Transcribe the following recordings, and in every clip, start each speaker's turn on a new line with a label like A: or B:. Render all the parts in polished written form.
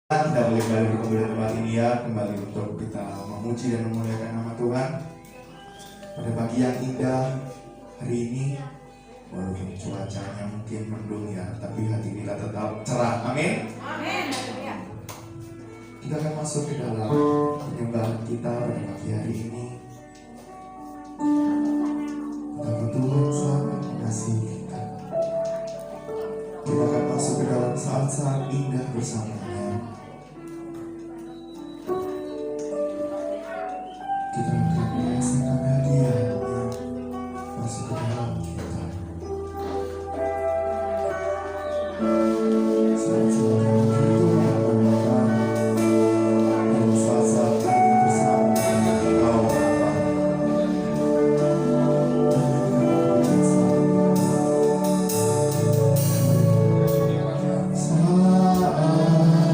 A: Kita boleh kembali berkumpul di tempat ini ya, kembali untuk kita memuji dan memuliakan nama Tuhan pada pagi yang indah hari ini. Walaupun cuacanya mungkin mendung ya, tapi hati kita tetap cerah. Amin.
B: Amin.
A: Kita akan masuk ke dalam penyembahan kita pada pagi hari ini. Betapa Tuhan sangat mengasihi kita. Kita akan masuk ke dalam saat-saat indah bersamanya. Kita akan merasakan hadiahnya masuk ke dalam kita. Saat-saat yang begitu menyenangkan dan saat-saat kami bersama dengan Engkau Bapa. Saat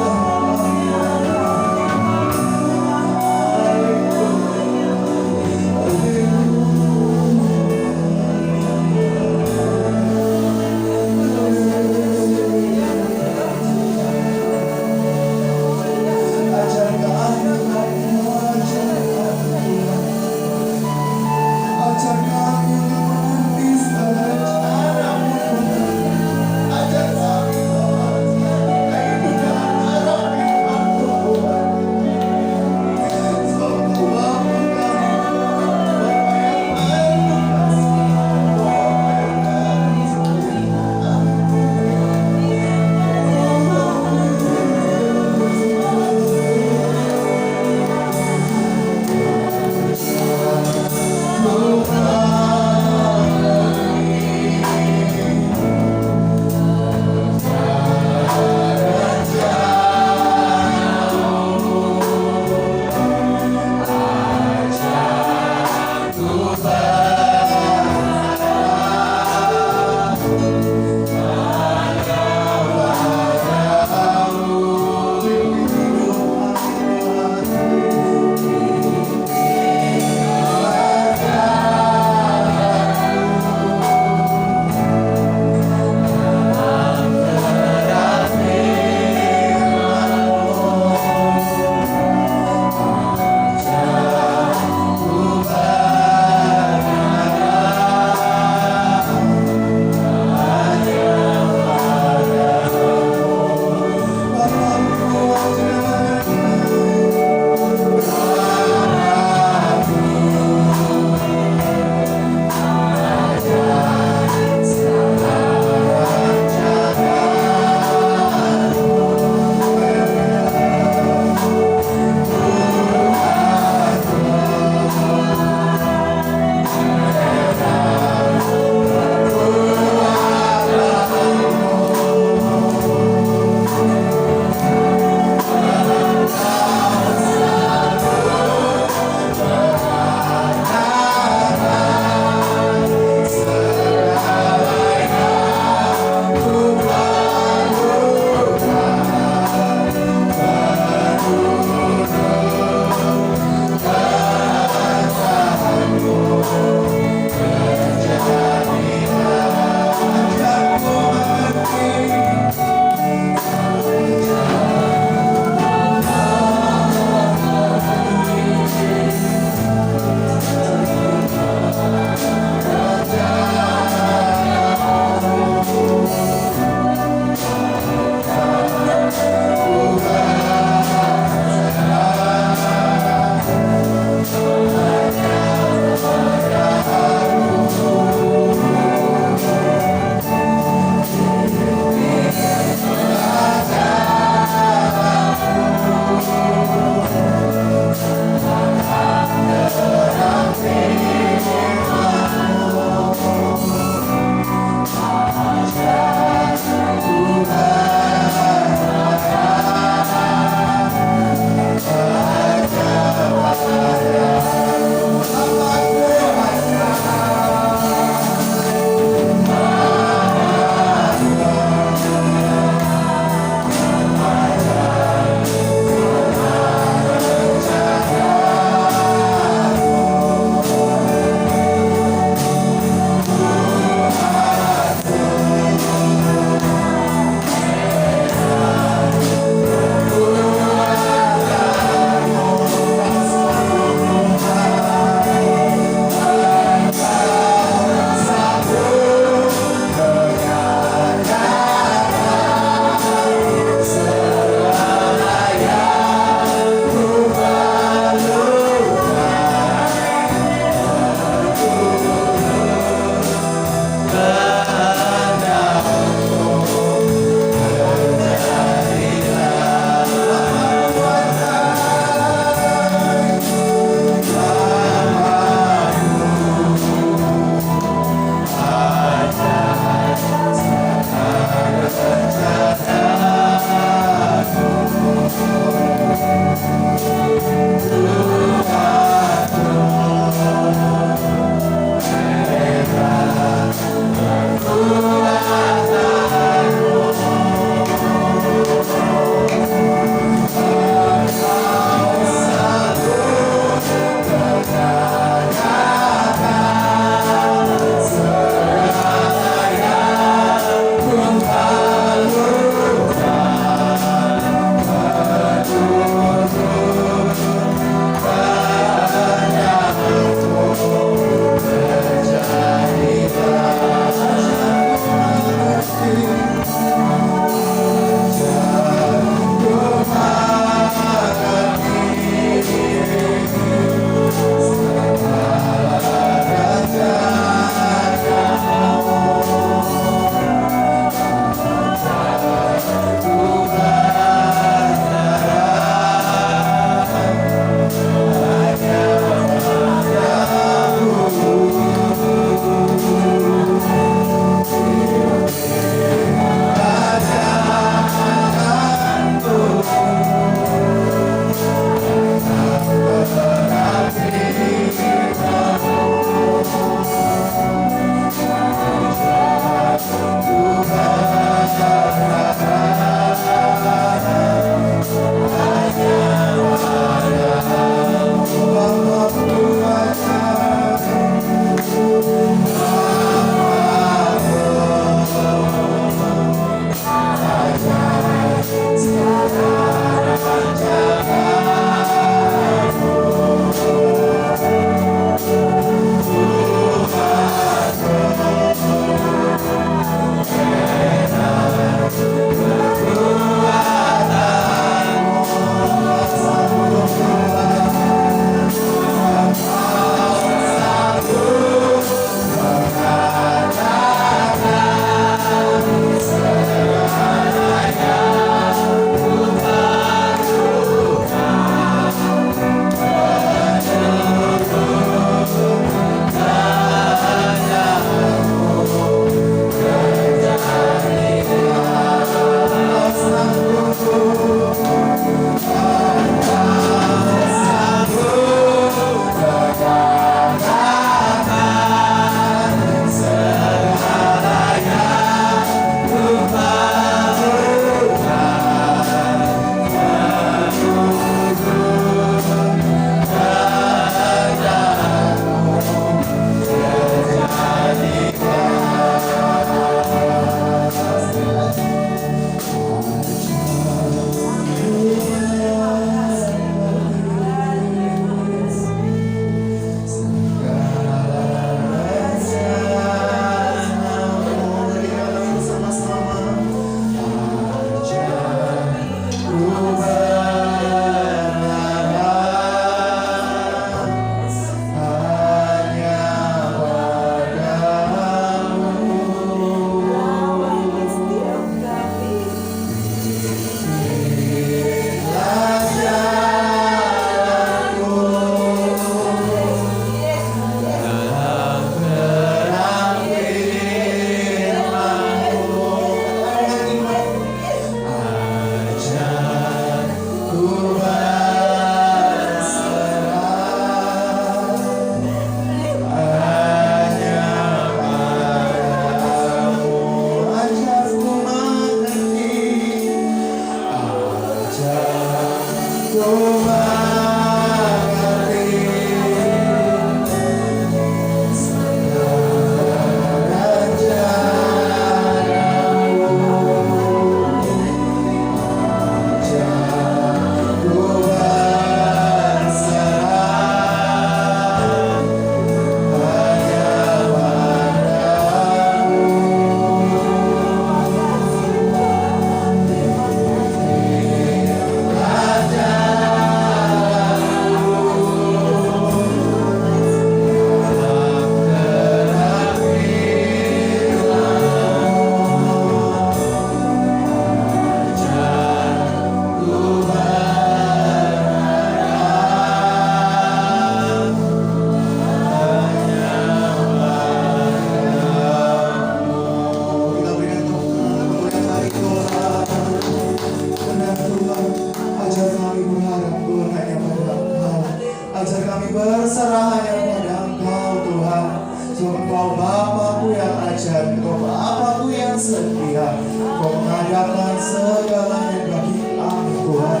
A: Ajar kami berserah hanya pada Engkau Tuhan. Sebab Engkau Bapakku yang ajar, Engkau Bapakku yang setia, Engkau mengadakan segalanya bagi kami Tuhan.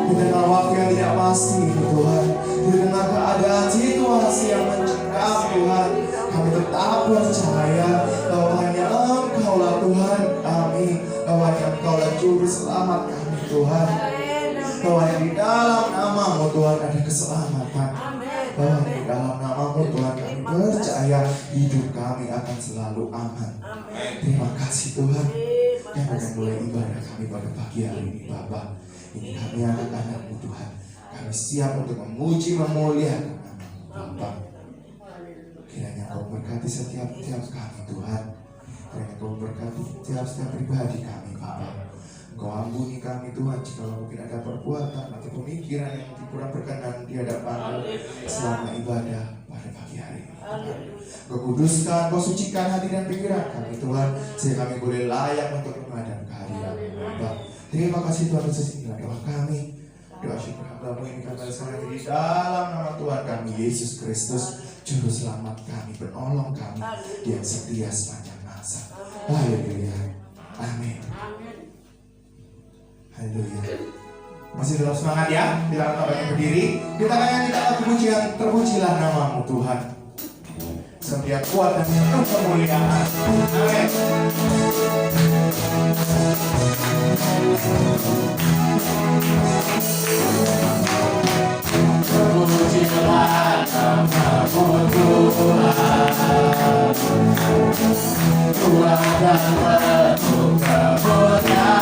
A: Di tengah waktu yang tidak pasti Tuhan, di tengah keadaan situasi yang mencekam Tuhan, kami tetap percaya bahwa hanya Engkau-lah Tuhan kami, bahwa hanya Engkau-lah juru selamat kami Tuhan, bahwa di dalam nama-Mu Tuhan ada keselamatan, bahwa di dalam nama-Mu Tuhan kami percaya hidup kami akan selalu aman. Terima kasih Tuhan yang akan mulai ibadah kami pada pagi hari ini Bapa. Ini kami anak-anak-Mu Tuhan, kami siap untuk memuji memuliakan nama-Mu Bapa. Kiranya Kau berkati setiap kami Tuhan, kiranya Kau berkati setiap pribadi kami Bapa. Kau ampuni kami Tuhan jika mungkin ada perbuatan atau pemikiran yang kurang berkenan di hadapan selama ibadah pada pagi hari ini. Kau kuduskan, Kau sucikan hati dan pikiran kami Tuhan, sehingga kami boleh layak untuk menghadap kehadiran Bapa. Terima kasih Tuhan, inilah doa kami. Doa syukur hamba-Mu ini kami serahkan di dalam nama Tuhan kami Yesus Kristus, Juru Selamat kami, penolong kami yang setia sepanjang masa. Haleluya. Amin. Haleluya. Masih dalam semangat ya? Bila kita banyak berdiri, kita akan nyanyikan lagu pujian, terpujilah nama-Mu Tuhan. Setiap kuat dan penuh kemuliaan. Amin. Terpujilah nama-Mu Tuhan, Tuhan dan penuh kemuliaan.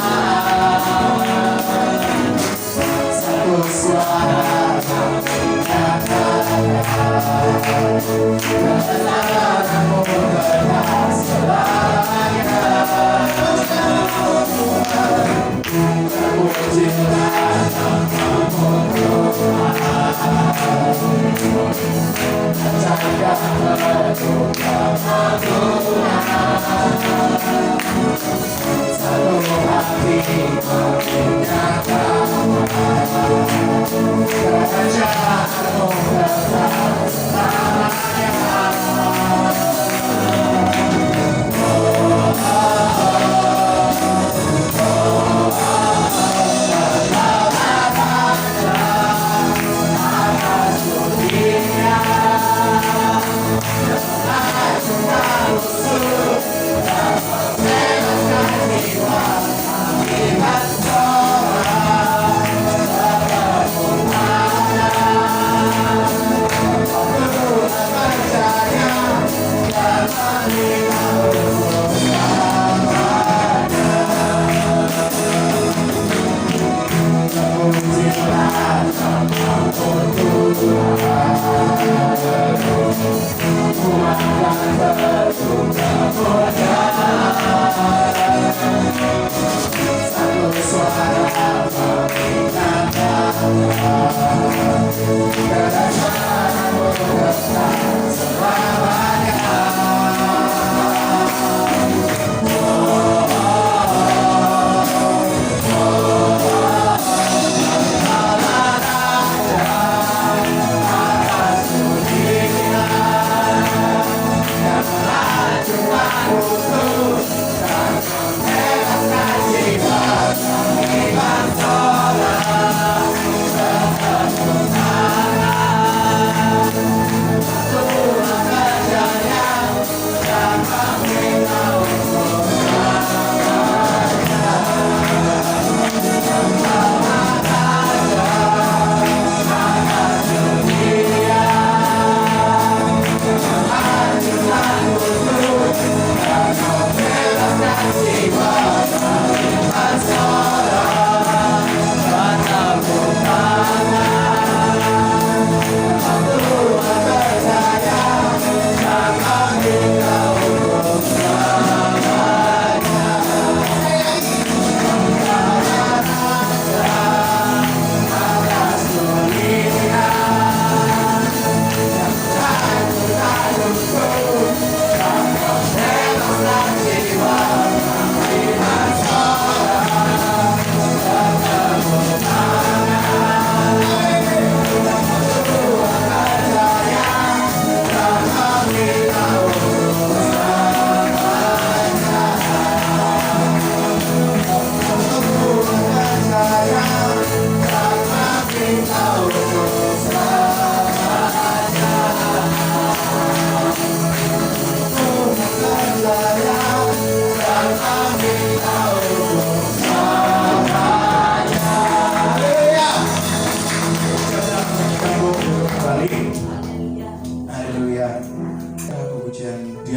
A: Satu suara kebenaran-Mu benar selamanya. Terpujilah nama-Mu Tuhan, jaga penuh kemuliaan. Satu hati menyatakan kerajaan-Mu benar selamanya.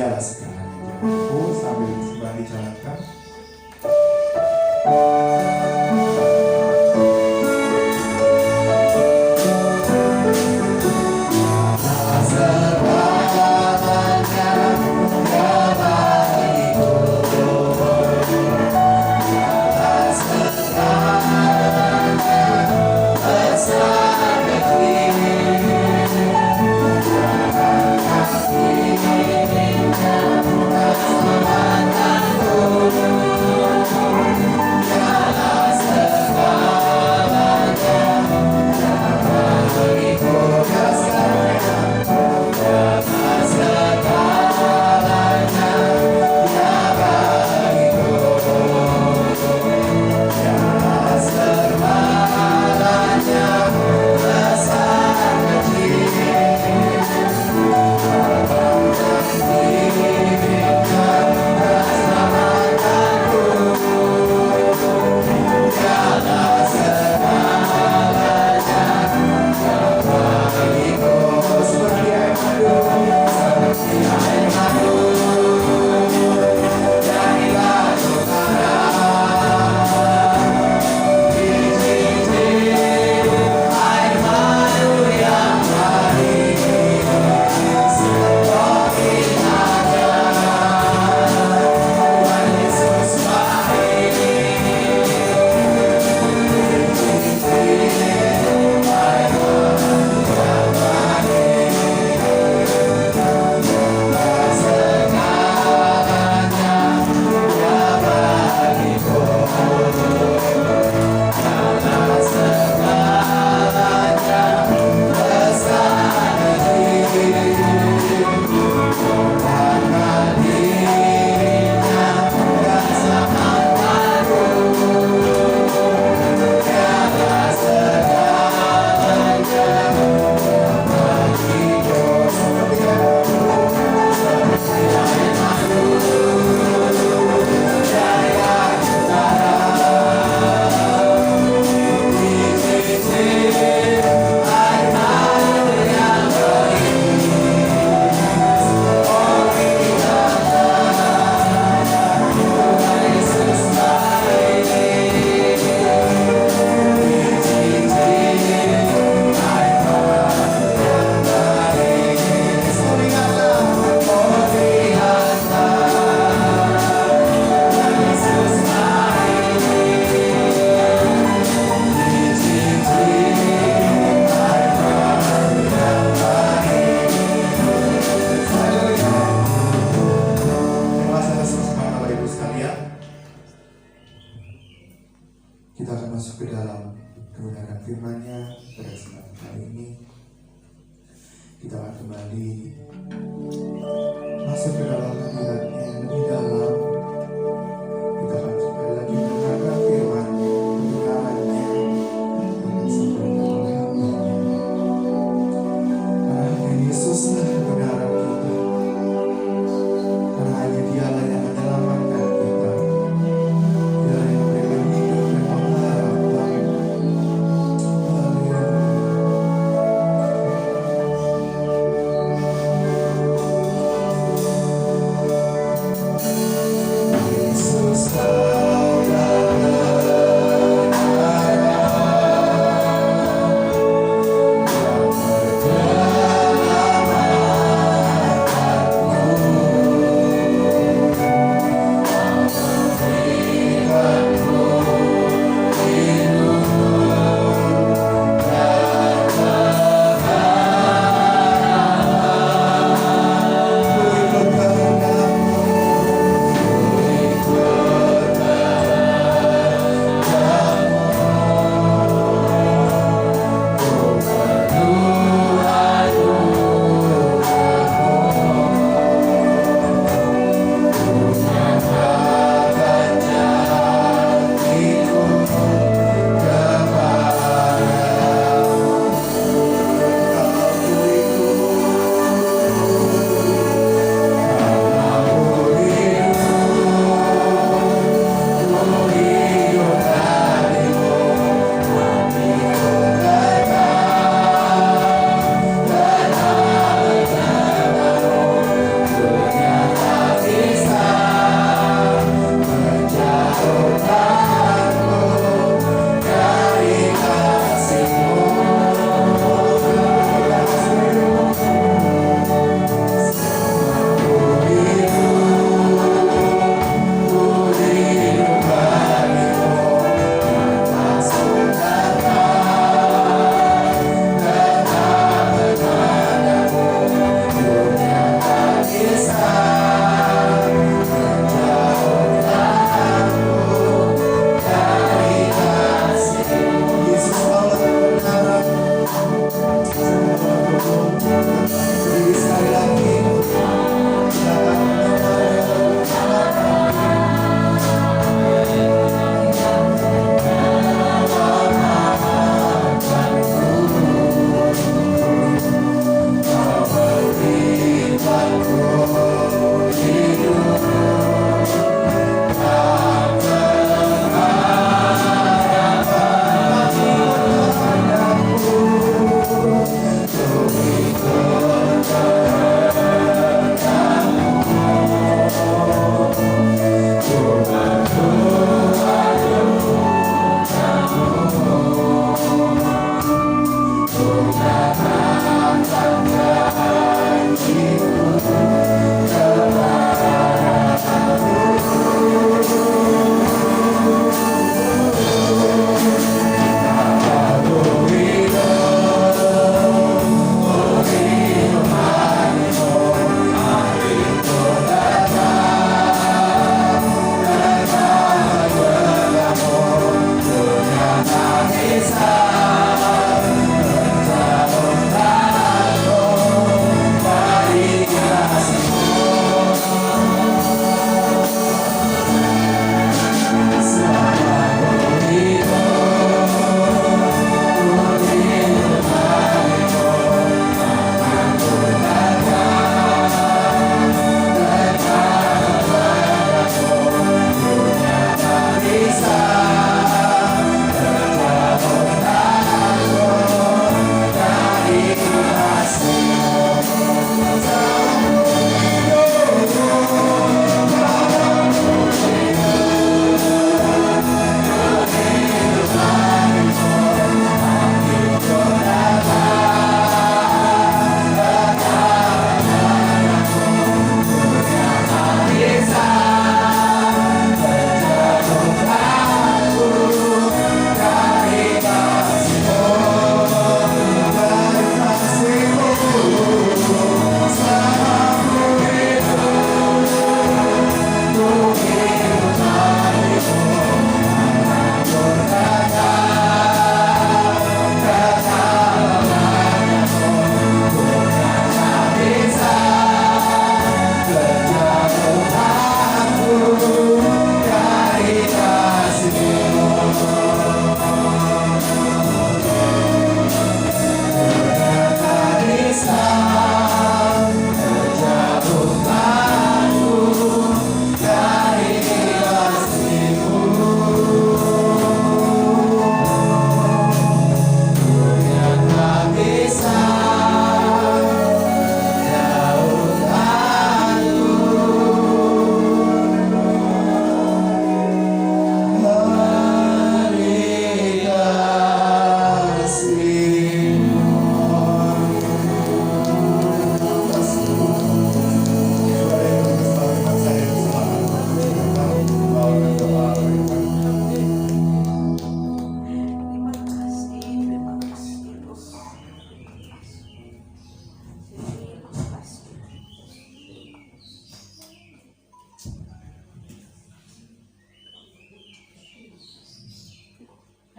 A: Dialah segalanya. Sambil sembah dijalankan. Kita akan masuk ke dalam kebenaran firman-Nya pada kesempatan kali ini. Kita akan kembali masuk ke dalam hadirat-Nya yang lebih dalam. Kita akan sekali lagi mendengarkan firman kebenaran-Nya yang disampaikan oleh hamba-Nya. Karena hanya Yesuslah kebenaran kita. Karena hanya Dialah yang menyelamatkan kita. Dialah yang memberikan hidup dan pengharapan. Haleluya.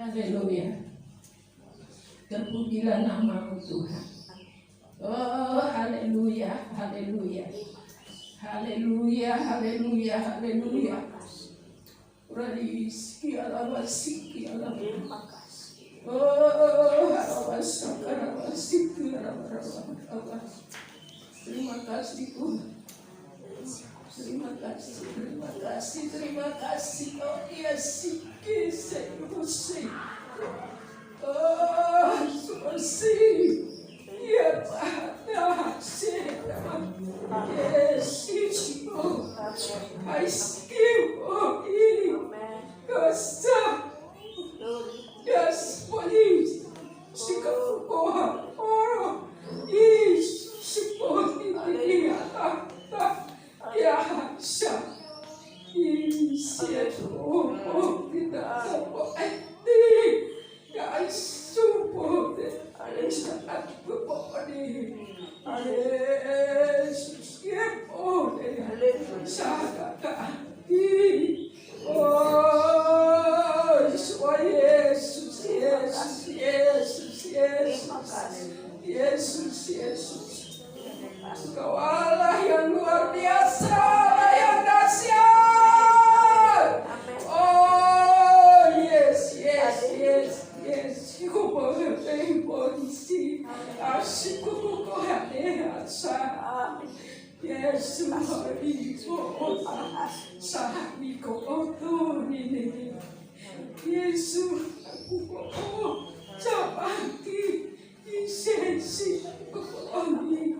B: Haleluya. Terpujilah nama-Mu Tuhan. Oh, haleluya, haleluya. Haleluya, haleluya, haleluya. Radisi alabasiki alabasiki. Oh, alabasiki alabasiki. Terima kasih Tuhan. Terima kasih, terima kasih, terima kasih. Oh, iya sih, kisah. Oh, sih. Iya, Pak. Yes, oh, I skip. Oh, Costa. Yes, police. Singapore. Oh, Singapore. Ya, Sha. Oh, kita apa? Ya, support. Saat berpodi. Yesus, oh, sahaja. Oh, Yesus, Yesus, Yesus, Yesus, Yesus. Kau Allah yang luar biasa, Allah yang dahsyat. Oh, yes, yes, yes, yes. Aku mengerti polisi. Aku mengerti asa. Yesus, sahabi kau ini. Yesus, aku kau cabaki. Isensi kau ini.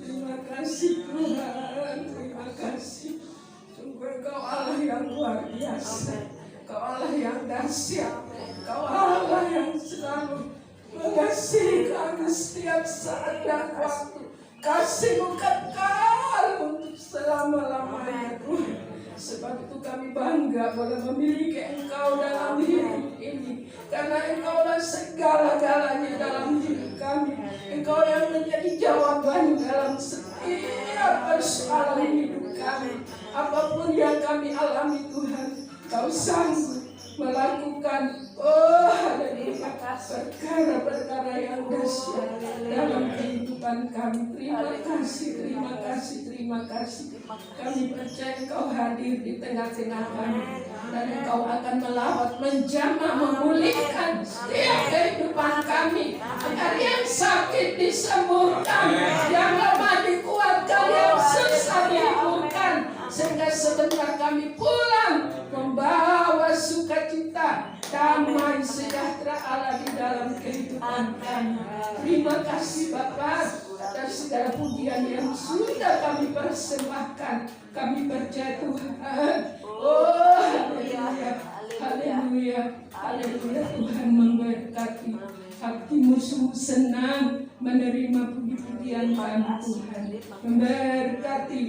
B: Terima kasih Tuhan, terima kasih. Sungguh Kau Allah yang luar biasa, Kau Allah yang dahsyat, Kau Allah yang selalu mengasihi kami setiap saat dan waktu. Kasih-Mu kekal untuk selama-lamanya Tuhan. Sebab itu kami bangga boleh memiliki Engkau dalam hidup ini. Karena Engkaulah segala-galanya dalam hidup kami. Engkau yang menjadi jawaban dalam setiap persoalan hidup kami. Apapun yang kami alami Tuhan, Kau sanggup melakukan perkara-perkara yang dahsyat dalam kehidupan kami. Terima kasih, terima kasih, terima kasih. Kami percaya Engkau hadir di tengah-tengah kami dan Engkau akan melawat, menjamah, memulihkan setiap kehidupan kami. Agar yang sakit disembuhkan, yang lemah dikuatkan, yang susah dihiburkan, sehingga sebentar kami pulang membawa sukacita, damai, sejahtera Allah di dalam kehidupan kami. Terima kasih Bapa atas segala pujian yang sudah kami persembahkan. Kami percaya Tuhan. Oh, haleluya, haleluya, haleluya. Tuhan memberkati. Hatimu sungguh senang menerima puji-pujian kami Tuhan. Memberkati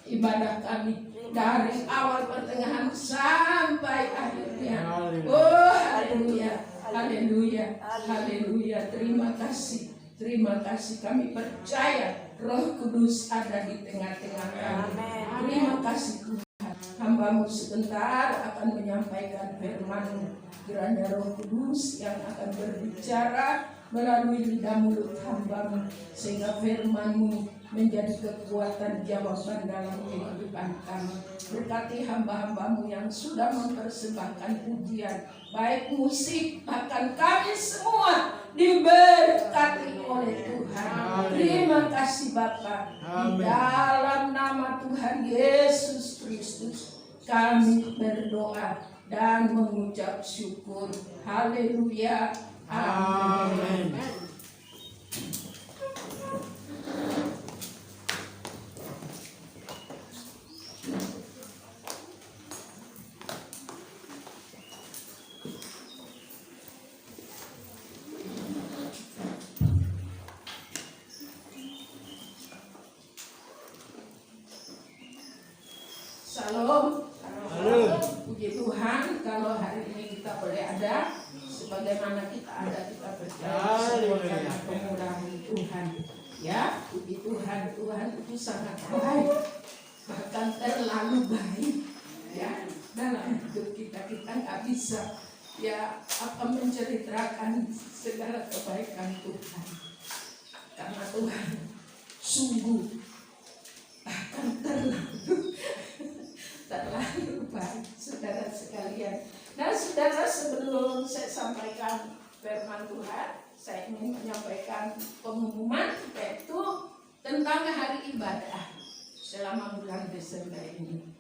B: ibadah kami dari awal, pertengahan sampai akhirnya. Oh, haleluya, haleluya, haleluya. Terima kasih, terima kasih. Kami percaya Roh Kudus ada di tengah-tengah kami. Terima kasih Tuhan. Hamba-Mu sebentar akan menyampaikan firman-Mu. Kiranya Roh Kudus yang akan berbicara melalui lidah mulut hamba-Mu, sehingga firman-Mu menjadi kekuatan jawaban dalam kehidupan kami. Berkati hamba-hamba-Mu yang sudah mempersembahkan pujian, baik musik, bahkan kami semua diberkati oleh Tuhan. Terima kasih Bapa. Di dalam nama Tuhan Yesus Kristus kami berdoa dan mengucap syukur. Haleluya. Amin. Shalom. Puji Tuhan kalau hari ini kita boleh ada. Sebagaimana kita ada, kita percaya semua karena kemurahan Tuhan. Ya, puji Tuhan, Tuhan itu sangat baik, bahkan terlalu baik. Ya, dalam hidup kita nggak bisa ya menceritakan segala kebaikan Tuhan, karena Tuhan sungguh bahkan terlalu baik, saudara sekalian. Nah, saudara, sebelum saya sampaikan firman Tuhan, saya ingin menyampaikan pengumuman, yaitu tentang hari ibadah selama bulan Desember ini.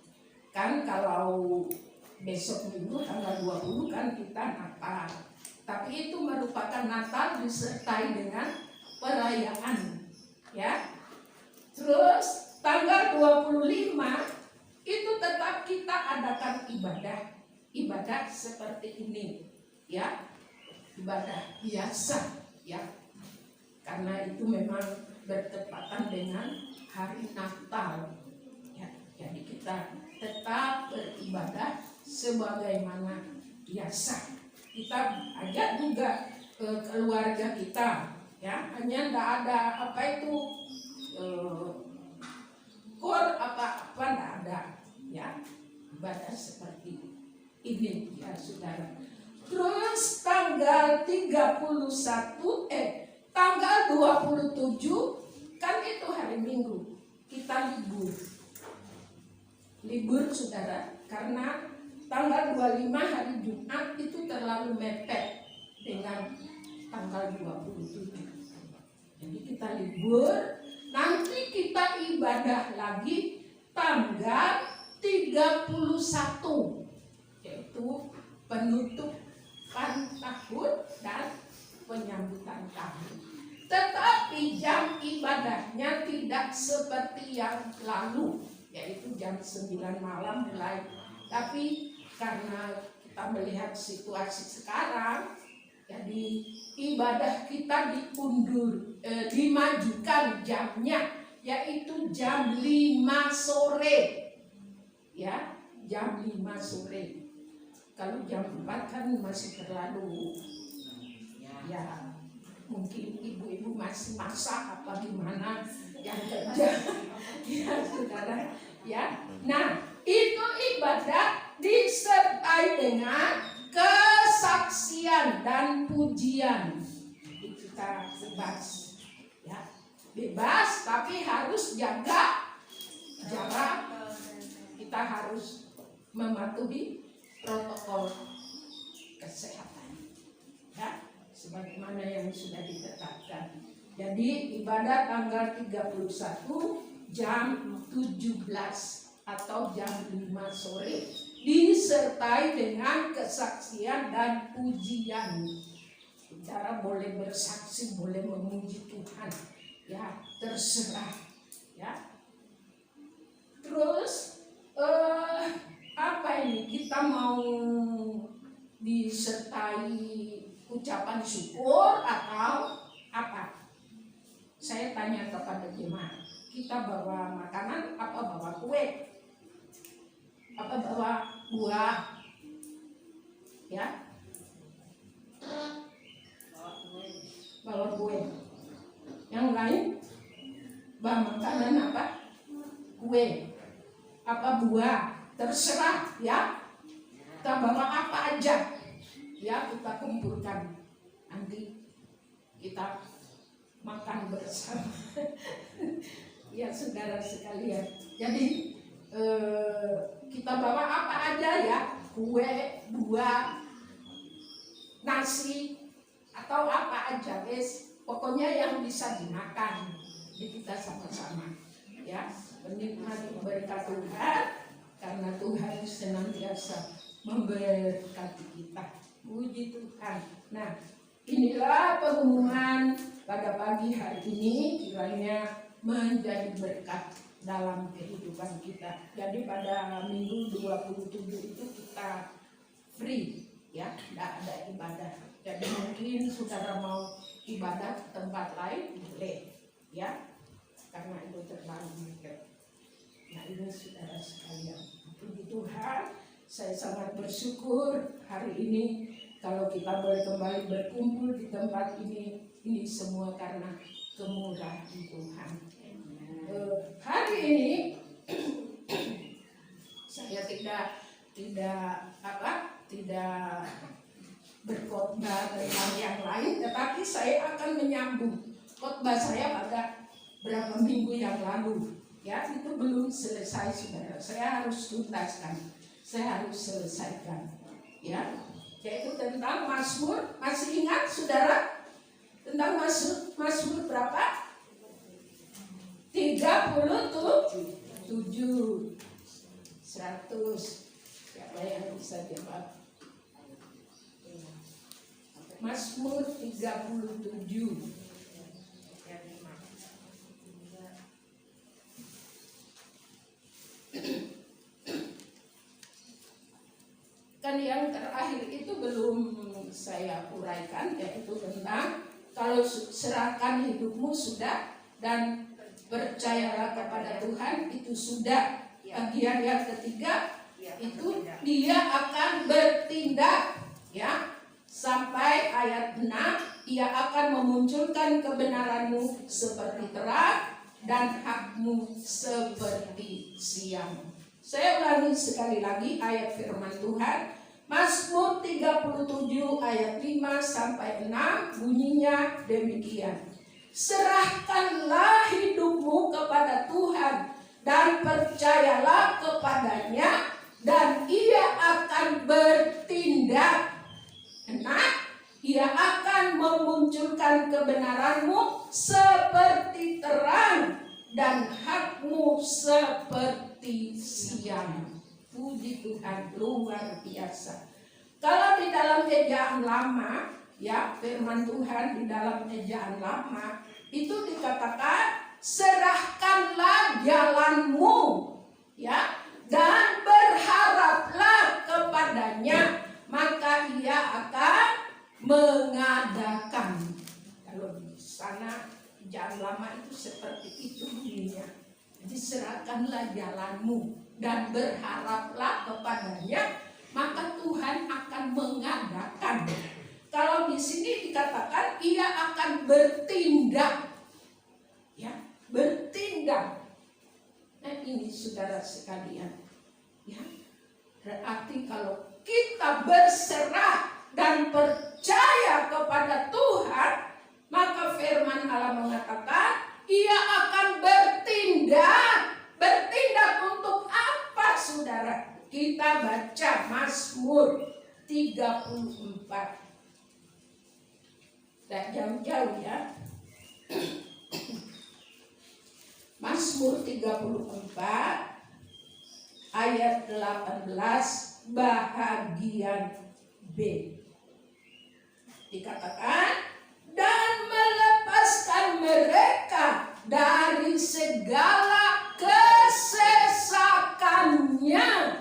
B: Kan kalau besok minggu tanggal 20 kan kita Natal, tapi itu merupakan Natal disertai dengan perayaan, ya. Terus tanggal 25 itu tetap kita adakan ibadah seperti ini, ya, ibadah biasa, ya, karena itu memang bertepatan dengan hari Natal, ya. Jadi kita tetap beribadah sebagaimana biasa. Kita ajak juga keluarga kita, ya, hanya tidak ada apa itu kor apa tidak ada, ya, ibadah seperti ini, ya, saudara. Terus tanggal 27 kan itu hari Minggu, kita libur, saudara, karena tanggal 25 hari Jumat itu terlalu mepet dengan tanggal 27. Jadi kita libur, nanti kita ibadah lagi tanggal 31, yaitu penutupan tahun dan penyambutan tahun. Tetapi jam ibadahnya tidak seperti yang lalu, yaitu jam 9 malam mulai. Tapi karena kita melihat situasi sekarang, jadi ibadah kita dimajukan jamnya, yaitu jam 5 sore, ya, jam 5 sore. Kalau jam 4 kan masih terlalu, ya, mungkin ibu-ibu masih masak apa gimana yang kerja, ya, saudara, ya. Nah, itu ibadah disertai dengan kesaksian dan pujian. Kita bebas, ya, bebas, tapi harus jaga jarak. Kita harus mematuhi protokol kesehatan, ya, sebagaimana yang sudah ditetapkan. Jadi ibadah tanggal 31 jam 17 atau jam 5 sore disertai dengan kesaksian dan pujian. Cara boleh bersaksi, boleh memuji Tuhan, ya, terserah, ya. Terus apa ini, kita mau disertai ucapan syukur atau apa? Saya tanya kepada jemaat, kita bawa makanan apa bawa kue? Apa bawa buah? Ya, bawa kue. Yang lain bawa makanan apa? Kue. Apa buah? Terserah, ya. Kita bawa apa aja, ya, kita kumpulkan, nanti kita makan bersama. Ya, saudara sekalian. Jadi kita bawa apa aja, ya, kue, buah, nasi, atau apa aja, guys. Pokoknya yang bisa dimakan. Jadi kita sama-sama, ya, menikmati berkat Tuhan, karena Tuhan senantiasa memberkati kita. Puji Tuhan. Nah, inilah pengumuman pada pagi hari ini, kiranya menjadi berkat dalam kehidupan kita. Jadi pada minggu 27 itu kita free, ya, tidak ada ibadah. Jadi mungkin saudara mau ibadah ke tempat lain boleh, ya, karena itu terlalu dekat. Nah, ini saudara sekalian, puji Tuhan, saya sangat bersyukur hari ini kalau kita boleh kembali berkumpul di tempat ini semua karena kemurahan Tuhan. Hari ini saya tidak berkhotbah tentang yang lain, tetapi saya akan menyambung khotbah saya pada berapa minggu yang lalu. Ya, itu belum selesai, saudara. Saya harus tuntaskan, saya harus selesaikan. Ya, yaitu tentang Mazmur. Masih ingat, saudara? Tentang Mazmur berapa? 37. 100. Siapa yang bisa jawab? Mazmur 37. Kan yang terakhir itu belum saya uraikan, yaitu tentang kalau serahkan hidupmu sudah dan percayalah kepada Tuhan itu sudah. Bagian yang ketiga itu dia akan bertindak, ya, sampai ayat 6, ia akan memunculkan kebenaranmu seperti terang dan hakmu seperti siang. Saya ulangi sekali lagi ayat firman Tuhan. Mazmur 37 ayat 5 sampai 6 bunyinya demikian. Serahkanlah hidupmu kepada Tuhan dan percayalah kepadanya, dan ia akan bertindak. Ia akan memunculkan kebenaranmu seperti terang dan hakmu seperti siang. Puji Tuhan, luar biasa. Kalau di dalam ejaan lama, ya, firman Tuhan di dalam ejaan lama itu dikatakan serahkanlah jalanmu, ya, dan berharaplah kepadanya, maka ia akan mengadakan. Kalau di sana ejaan lama itu seperti itu bunyinya. Jadi serahkanlah jalanmu dan berharaplah kepadanya, maka Tuhan akan mengadakan. Kalau di sini dikatakan ia akan bertindak, ya, bertindak. Nah ini saudara sekalian, ya, berarti kalau kita berserah dan percaya kepada Tuhan, maka firman Allah mengatakan ia akan bertindak. Bertindak untuk apa, saudara? Kita baca Mazmur 34. Tidak jauh-jauh, ya. Mazmur 34 ayat 18 bahagian B. Dikatakan, dan melepaskan mereka dari segala kesesakannya.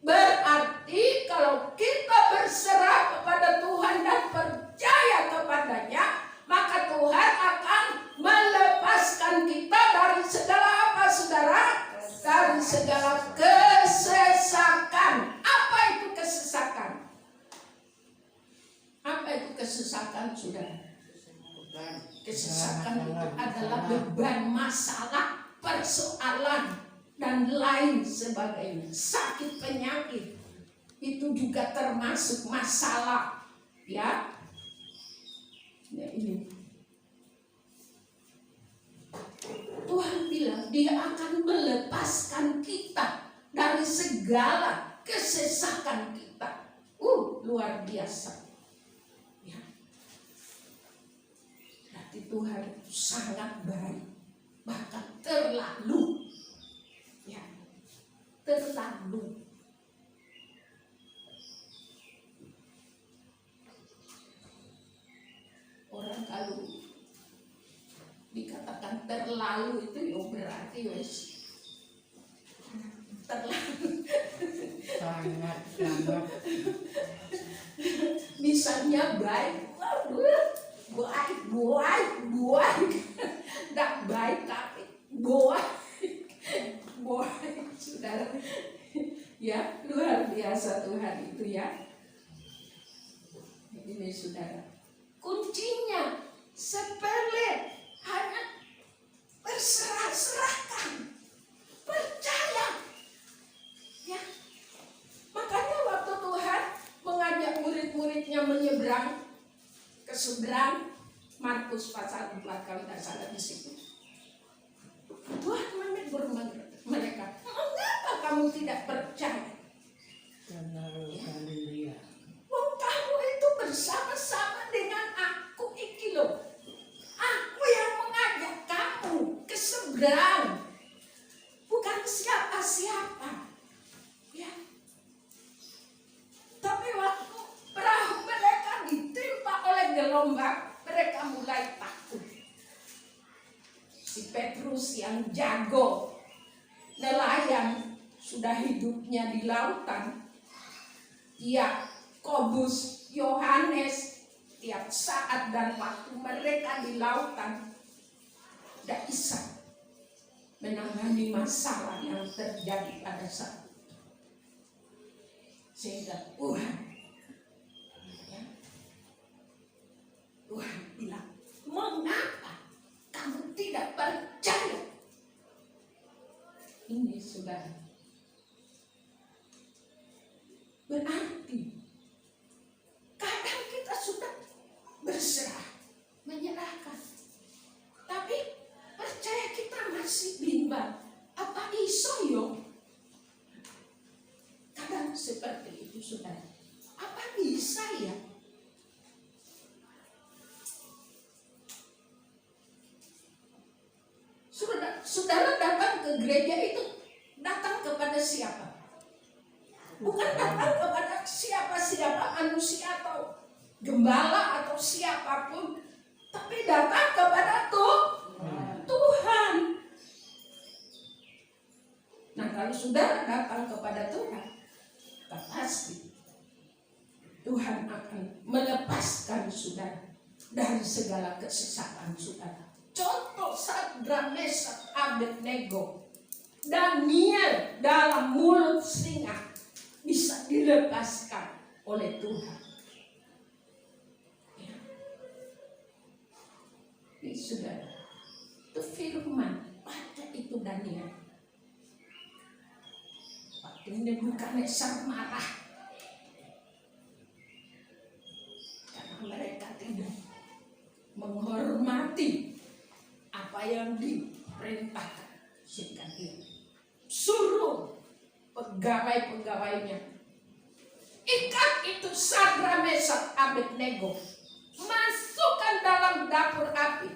B: Berarti kalau kita berserah kepada Tuhan dan percaya kepadanya, maka Tuhan akan melepaskan kita dari segala apa, saudara? Dari segala kesesakan. Apa itu kesesakan? Apa itu kesesakan, saudara? Kesesakan itu adalah beban, masalah, persoalan, dan lain sebagainya. Sakit, penyakit itu juga termasuk masalah, ya. Ya ini. Tuhan bilang dia akan melepaskan kita dari segala kesesakan kita. Luar biasa. Ya. Berarti Tuhan sangat baik, bahkan terlalu. Ya, terlalu. Orang kalau dikatakan terlalu itu ya berarti wes terlalu.
C: Sangat.
B: Misalnya baik, baik. Tidak baik tapi baik, saudara. Ya, luar biasa Tuhan itu, ya. Ini saudara. Kuncinya sepele, hanya berserah-serahkan, percaya. Ya, makanya waktu Tuhan mengajak murid-muridnya menyeberang ke seberang, Markus pasal 4 kalau tidak salah di situ. Tuhan menegur mereka, mengapa kamu tidak percaya?
C: Haleluya.
B: Wong kamu itu bersama-sama dengan aku iki loh. Aku yang mengajak kamu ke seberang, bukan siapa-siapa. Ya. Tapi waktu perahu mereka ditimpa oleh gelombang, mereka mulai takut. Si Petrus yang jago nelayan, sudah hidupnya di lautan, Yakobus, Yohanes, tiap saat dan waktu mereka di lautan tidak bisa menangani masalah yang terjadi pada saat itu. Sehingga Tuhan bilang, mengapa kamu tidak percaya? Ini saudara, berarti kadang kita sudah berserah, menyerahkan, tapi percaya kita masih bimbang. Apa iso yo? Kadang seperti itu saudara. Apa bisa ya? Saudara datang ke gereja itu datang kepada siapa? Bukan datang kepada siapa-siapa manusia atau gembala atau siapapun, tapi datang kepada Tuhan. Nah, kalau saudara datang kepada Tuhan, pasti Tuhan akan melepaskan saudara dari segala kesesatan saudara. Contoh Sadrak, Mesak, Abednego, Daniel dalam mulut singa bisa dilepaskan oleh Tuhan. Ya. Ini saudara, itu firman, baca itu Daniel. Waktu Nebukadnezar marah karena mereka tidak menghormati apa yang diperintahkan, sehingga dia suruh pegawai-pegawainya ikat itu Sadrak, Mesak, Abednego, masukkan dalam dapur api.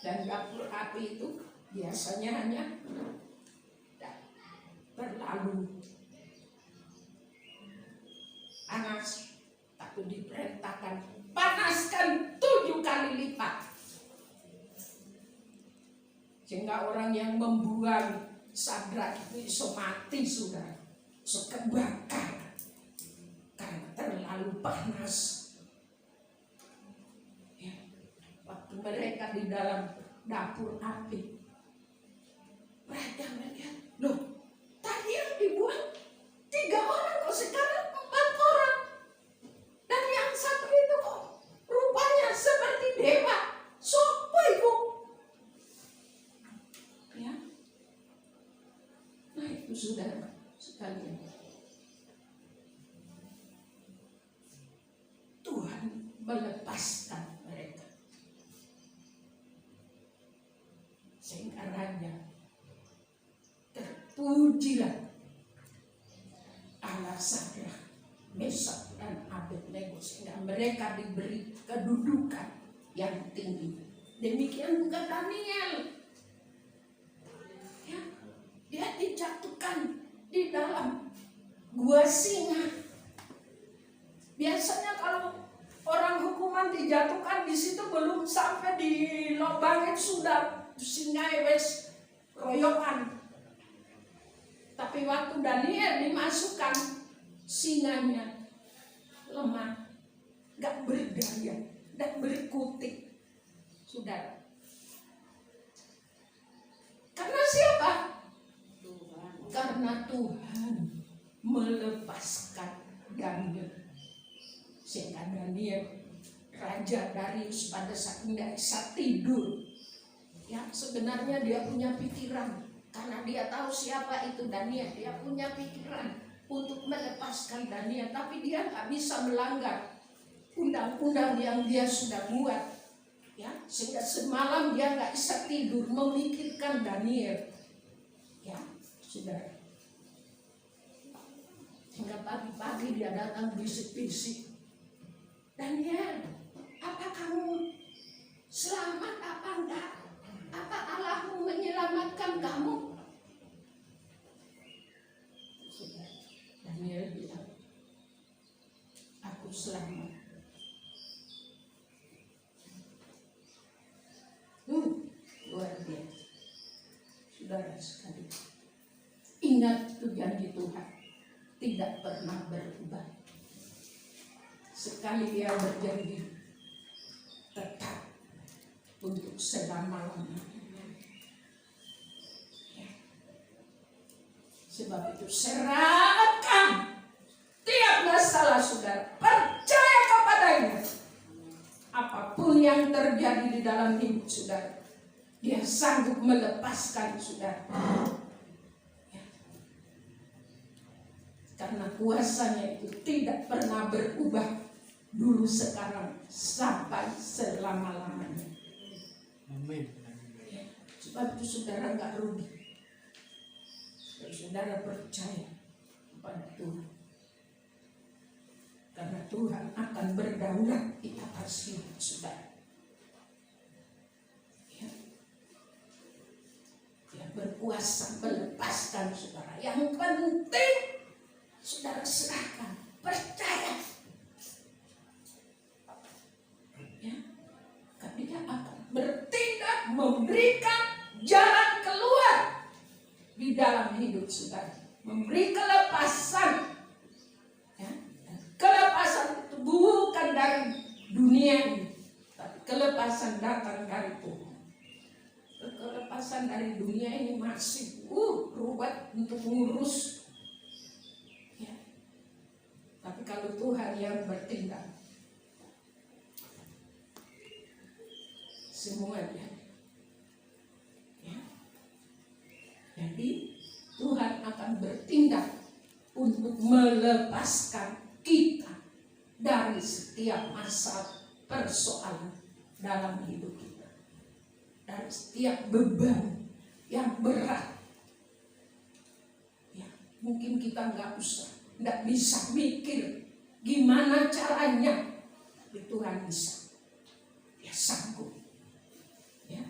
B: Dan dapur api itu biasanya hanya terlalu panas, tapi diperintahkan panaskan 7 kali lipat, sehingga orang yang membuang Sadrak itu bisa mati sudah, bisa kebakar karena terlalu panas. Ya. Waktu mereka di dalam dapur api, mereka melihat, loh, tadi yang dibuang 3 orang, kok sekarang 4 orang. Dan yang satu itu kok rupanya seperti dewa. Sopo ibu? Ya. Nah itu saudara sekalian. Tuhan melepaskan mereka. Sehingga raja terpujilah Allah Sadrak, Mesak dan Abednego, sehingga mereka diberi kedudukan yang tinggi. Demikian juga Daniel. Ya, dia dijatuhkan di dalam gua singa. Biasanya kalau orang hukuman dijatuhkan di situ belum sampai di lubangnya sudah singa wes royokan. Tapi waktu Daniel dimasukkan, singanya lemah, gak berdaya, gak berkutik, saudara. Karena siapa?
C: Tuhan.
B: Karena Tuhan melepaskan Daniel, sehingga Daniel Raja Darius pada saat nggak bisa tidur. Ya, sebenarnya dia punya pikiran karena dia tahu siapa itu Daniel. Dia punya pikiran untuk melepaskan Daniel, tapi dia nggak bisa melanggar undang-undang yang dia sudah buat. Ya, sehingga semalam dia nggak bisa tidur memikirkan Daniel. Ya, sudah. Hingga pagi-pagi dia datang bisik-bisik, Daniel, apa kamu selamat apa enggak? Apa Allahmu menyelamatkan kamu? Sudah. Daniel bilang, aku selamat. Luar biasa. Saudara sekali, ingat itu janji Tuhan tidak pernah berubah. Sekali dia berjanji tetap untuk selama-lamanya. Ya. Sebab itu serahkan tiap masalah saudara, percaya kepadanya. Apapun yang terjadi di dalam hidup saudara, dia sanggup melepaskan saudara. Karena kuasanya itu tidak pernah berubah, dulu, sekarang, sampai selama-lamanya.
D: Amin.
B: Ya, sebab itu saudara nggak rugi. Kalau saudara percaya kepada Tuhan, karena Tuhan akan berdaulat di atas hidup saudara. Ya. Dia berkuasa melepaskan saudara. Yang penting saudara serahkan, percaya. Ya, dia akan bertindak, memberikan jalan keluar di dalam hidup saudara, memberi kelepasan. Ya, kelepasan itu bukan dari dunia ini, tapi kelepasan datang dari Tuhan. Kelepasan dari dunia ini masih ruwet untuk ngurus. Tapi kalau Tuhan yang bertindak, semuanya. Ya. Jadi Tuhan akan bertindak untuk melepaskan kita dari setiap masalah persoalan dalam hidup kita, dari setiap beban yang berat. Ya, mungkin kita nggak bisa mikir gimana caranya, tapi Tuhan bisa. Dia sanggup. Ya.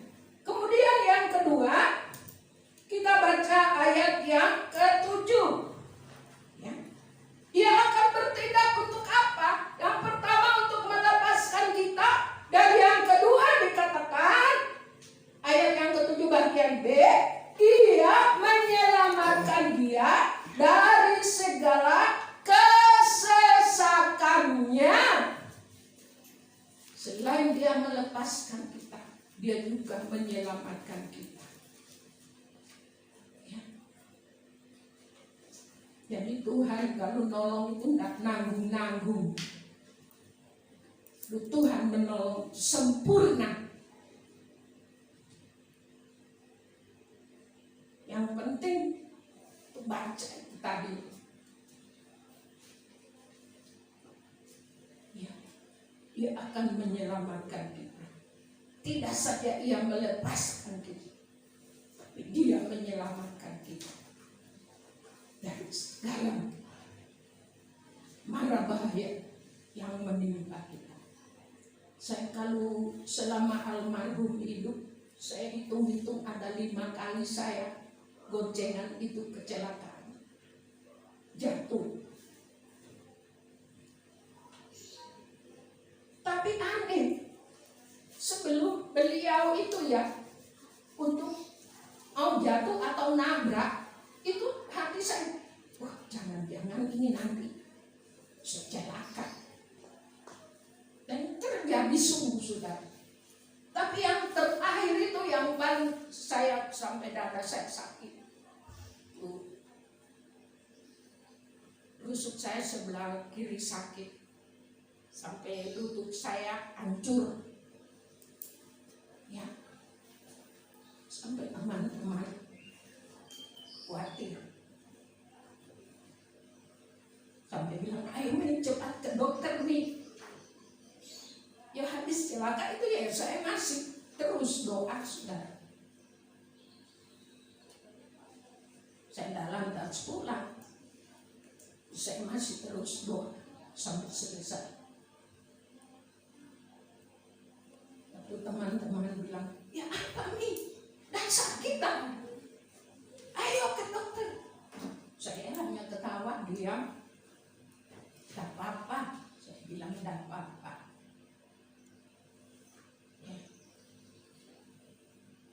B: Kemudian yang kedua, kita baca ayat yang ke-7. Ya. Dia akan bertindak untuk apa? Yang pertama untuk melepaskan kita, dan yang kedua dikatakan ayat yang ke-7 bagian B, Dia menyelamatkan dia dari segala kesesakannya. Selain dia melepaskan kita, dia juga menyelamatkan kita. Ya. Jadi Tuhan kalau nolong itu tidak nanggung-nanggung. Tuhan menolong sempurna. Yang penting itu baca itu tadi. Ya, Dia akan menyelamatkan kita. Tidak saja Ia melepaskan kita, tapi Dia menyelamatkan kita dari segala mara bahaya yang menimpa kita. Saya kalau selama almarhum hidup, saya hitung-hitung ada 5 kali saya goncengan itu kecelakaan, jatuh. Tapi aneh, sebelum beliau itu ya untuk mau jatuh atau nabrak, itu hati saya, wah jangan-jangan ini nanti celaka. Dan terjadi sungguh sudah. Tapi yang terakhir itu yang paling saya sampai dada saya sakit. Rusuk saya sebelah kiri sakit. sampai lutut saya hancur. Ya, sampai teman-teman khawatir. Sampai bilang, ayo nih cepat ke dokter nih. Ya habis celaka itu ya saya masih terus doa, saudara. Saya dalam dan pulang, saya masih terus doa sampai selesai. Lalu teman-teman bilang, ya apa nih? Dan sakitan. Ayo ke dokter. Saya hanya ketawa, diam. Tidak apa-apa. Saya bilang tidak apa-apa. Ya.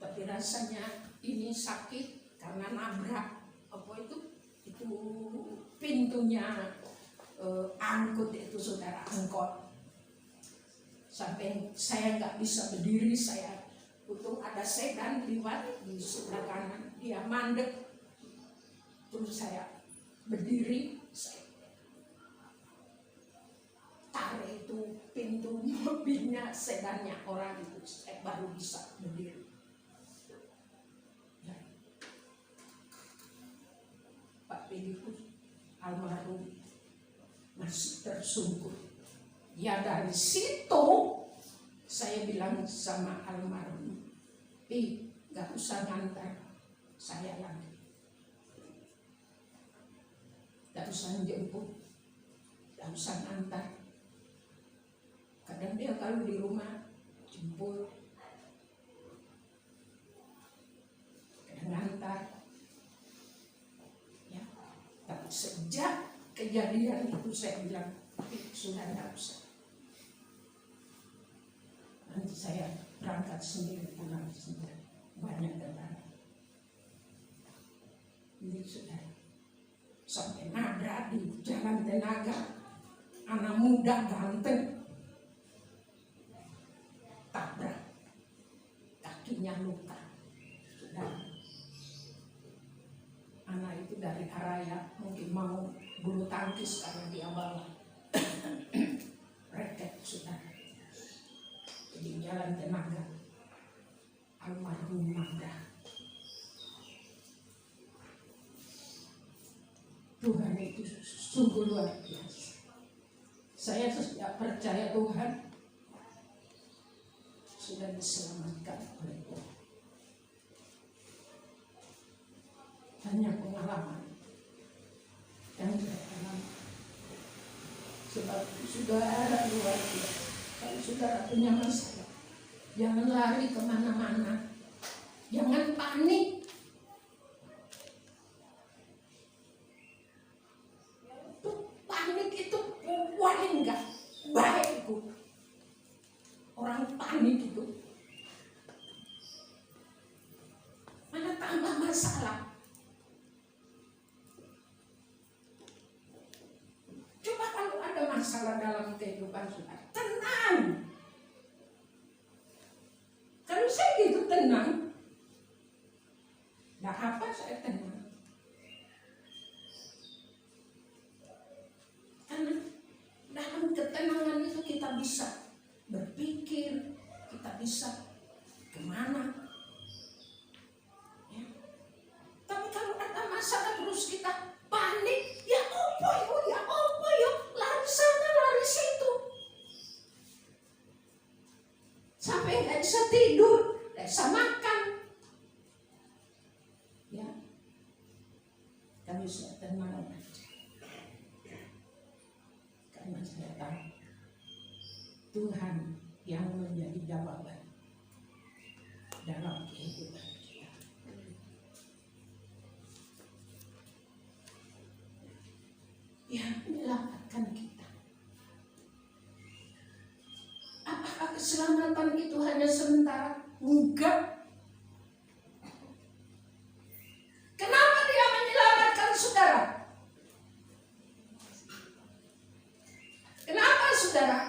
B: Tapi rasanya ini sakit karena nabrak. Apa itu pintunya angkut itu, saudara, angkot. Sampai saya nggak bisa berdiri. Saya untung ada sedan lewat di sebelah kanan, dia mandek. Terus saya berdiri, saya tarik itu pintu mobilnya, sedannya orang itu, saya baru bisa berdiri. Ya. Pak Pedikus almarhum masih tersungkur. Ya dari situ saya bilang sama almarhum, gak usah ngantar saya lagi, gak usah jemput, gak usah ngantar. Kadang dia kalau di rumah jemput, kadang ngantar. Ya, tapi sejak kejadian itu saya bilang, sudah tidak usah. Nanti saya berangkat sendiri, pulang sendiri. Banyak kendaraan. Ini sudah sampai nabrak di Jalan Tenaga, anak muda ganteng, tabrak, kakinya luka. Sudah, anak itu dari Araya mungkin mau bulu tangkis karena dia bawa raket, sudah. Di Jalan Tenaga, almarhum nabrak. Tuhan itu sungguh luar biasa. Saya tidak percaya Tuhan sudah diselamatkan oleh Tuhan. Hanya pengalaman yang saya alami. Sebab saudara luar biasa. Kalau saudara punya masalah, jangan lari kemana-mana, jangan panik. Panik itu paling enggak baik itu. Orang panik itu mana tambah masalah. Coba kalau ada masalah dalam kehidupan saudara, tenang. Kalau saya gitu tenang, nah apa saya tenang? Karena dalam ketenangan itu kita bisa berpikir, kita bisa kemana. Ya. Tapi kalau ada masalah terus kita panik, ya apa yuk, lari sana, lari situ. Sampai nggak bisa tidur, nggak bisa makan. Ya, kami bisa tenang aja. Karena saya tahu Tuhan yang menjadi jawaban dalam kehidupan kita. Yang menyelamatkan kita. Apakah keselamatan itu hanya sementara? Enggak. Kenapa dia menyelamatkan saudara? Kenapa saudara?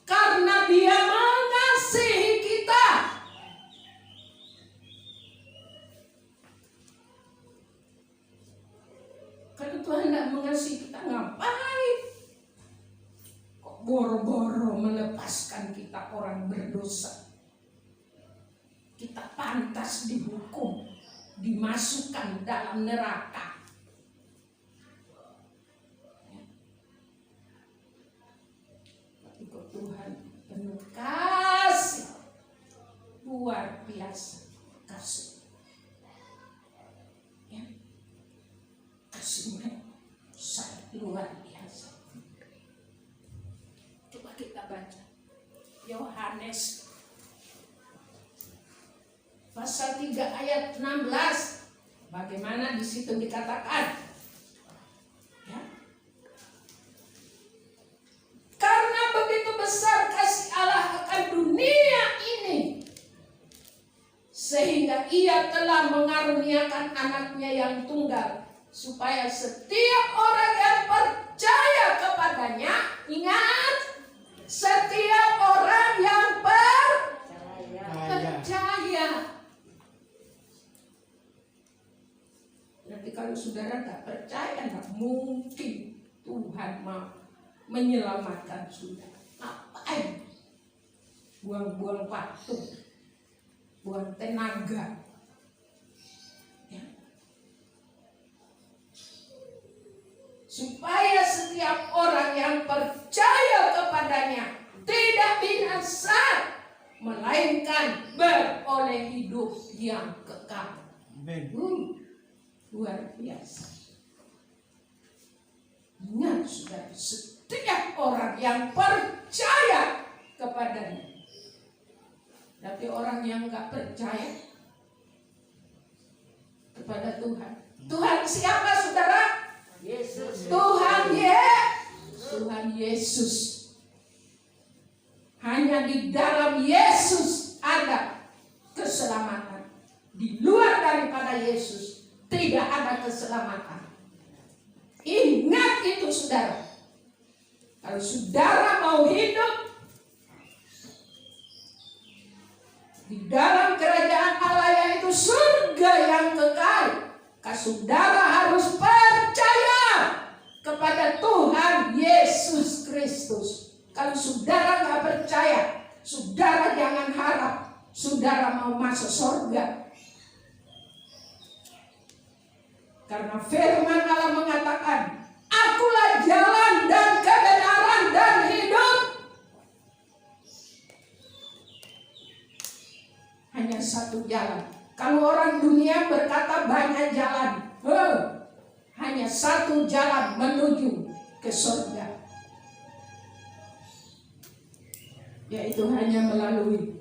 B: Karena dia mengasihi kita. Kalau Tuhan tidak mengasihi kita, ngapain? kok boro-boro melepaskan kita orang berdosa. Kita pantas dihukum, dimasukkan dalam neraka. Tapi kok Tuhan penuh kasih, luar biasa kasih. Ya. Kasihnya sangat luar biasa. Coba kita baca Yohanes pasal 3 ayat 16. Bagaimana di situ dikatakan? Ya. Karena begitu besar kasih Allah akan dunia ini, sehingga Ia telah mengaruniakan anaknya yang tunggal, supaya setiap orang yang percaya kepadanya, ingat, setiap orang yang percaya. Berarti kalau saudara tak percaya, tak mungkin Tuhan mau menyelamatkan saudara. Ngapain? Buang-buang waktu, buang tenaga. Ya. Supaya setiap orang yang percaya kepadanya tidak binasa, melainkan beroleh hidup yang kekal. Luar biasa. Ingat saudara, setiap orang yang percaya kepadanya. Tapi orang yang gak percaya kepada Tuhan. Tuhan siapa saudara?
C: Yesus.
B: Tuhan Yesus. Hanya di dalam Yesus ada keselamatan. Di luar daripada Yesus tidak ada keselamatan. Ingat itu saudara. Kalau saudara mau hidup di dalam kerajaan Allah, yaitu surga yang kekal, saudara harus percaya kepada Tuhan Yesus Kristus. Kalau saudara nggak percaya, saudara jangan harap saudara mau masuk surga. Karena firman Allah mengatakan, Akulah jalan dan kebenaran dan hidup. Hanya satu jalan. Kalau orang dunia berkata banyak jalan, hanya satu jalan menuju ke surga, yaitu hanya melalui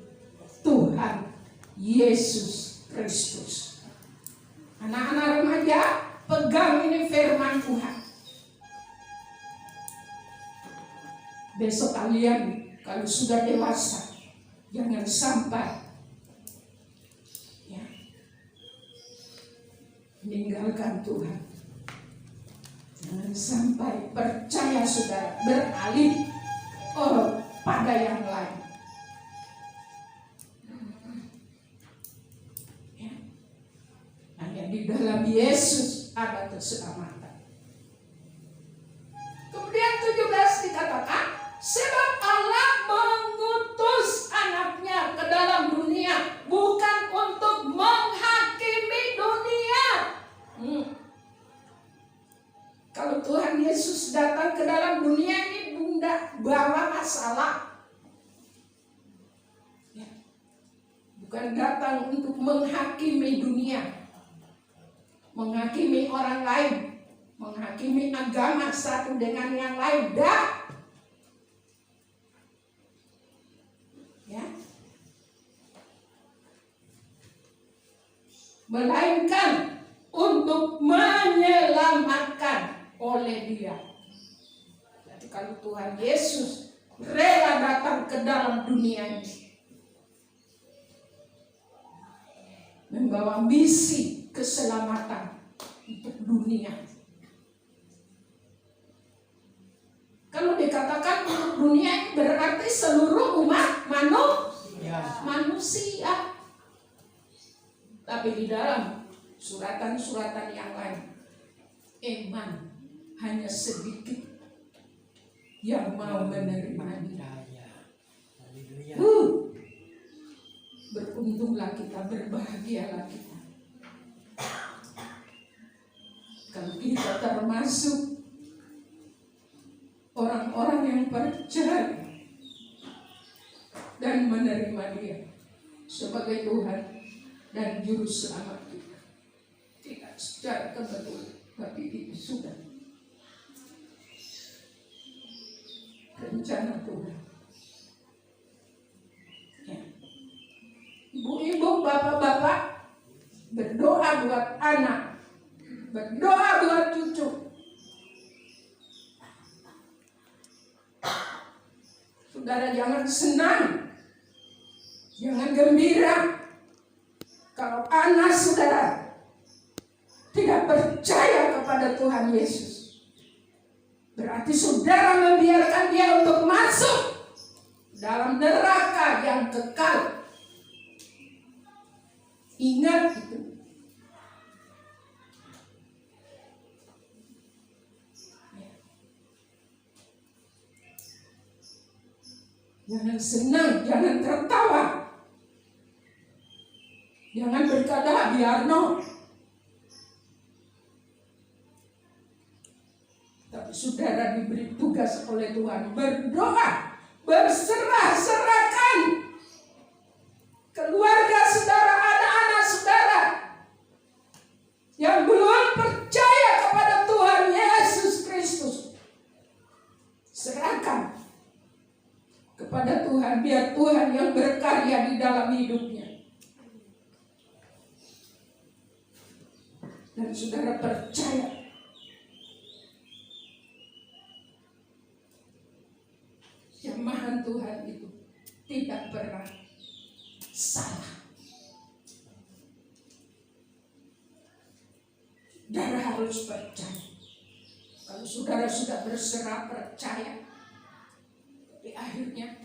B: Tuhan Yesus Kristus. Anak-anak remaja, pegang ini firman Tuhan. Besok kalian kalau sudah dewasa, jangan sampai meninggalkan Tuhan. Jangan sampai percaya saudara beralih pada yang lain. Hanya di dalam Yesus ada keselamatan. Kemudian 17 dikatakan, sebab Allah mengutus anaknya ke dalam dunia bukan untuk menghakimi dunia. Kalau Tuhan Yesus datang ke dalam dunia ini, bunda bawa masalah. Bukan datang untuk menghakimi dunia, menghakimi orang lain, menghakimi agama satu dengan yang lain. Dah. Ya. Melainkan untuk menyelamatkan oleh Dia. Jadi kalau Tuhan Yesus rela datang ke dalam dunia ini, membawa misi keselamatan untuk dunia. Kalau dikatakan untuk dunia ini berarti seluruh umat manusia. Tapi di dalam suratan-suratan yang lain, iman hanya sedikit yang mau menerima Dia.
C: Haleluya.
B: Beruntunglah kita, berbahagialah kita. Kalau kita termasuk orang-orang yang percaya dan menerima Dia sebagai Tuhan dan Juru Selamat kita. Tidak secara kebetulan, tapi itu sudah rencana Tuhan. Ya. Ibu-ibu, bapak-bapak, berdoa buat anak, berdoa buat cucu. Saudara jangan senang, jangan gembira kalau anak saudara tidak percaya kepada Tuhan Yesus. Berarti saudara membiarkan dia untuk masuk dalam neraka yang kekal. Ingat itu. Jangan senang, jangan tertawa. Jangan berkata, biar no. Tapi saudara diberi tugas oleh Tuhan berdoa, berserah-serahkan keluarga saudara, anak-anak saudara yang belum percaya kepada Tuhan Yesus Kristus. Serahkan kepada Tuhan, biar Tuhan yang berkarya di dalam hidupnya. Dan saudara percaya jemaat Tuhan itu tidak pernah salah. Saudara harus percaya. Kalau saudara sudah berserah percaya, di akhirnya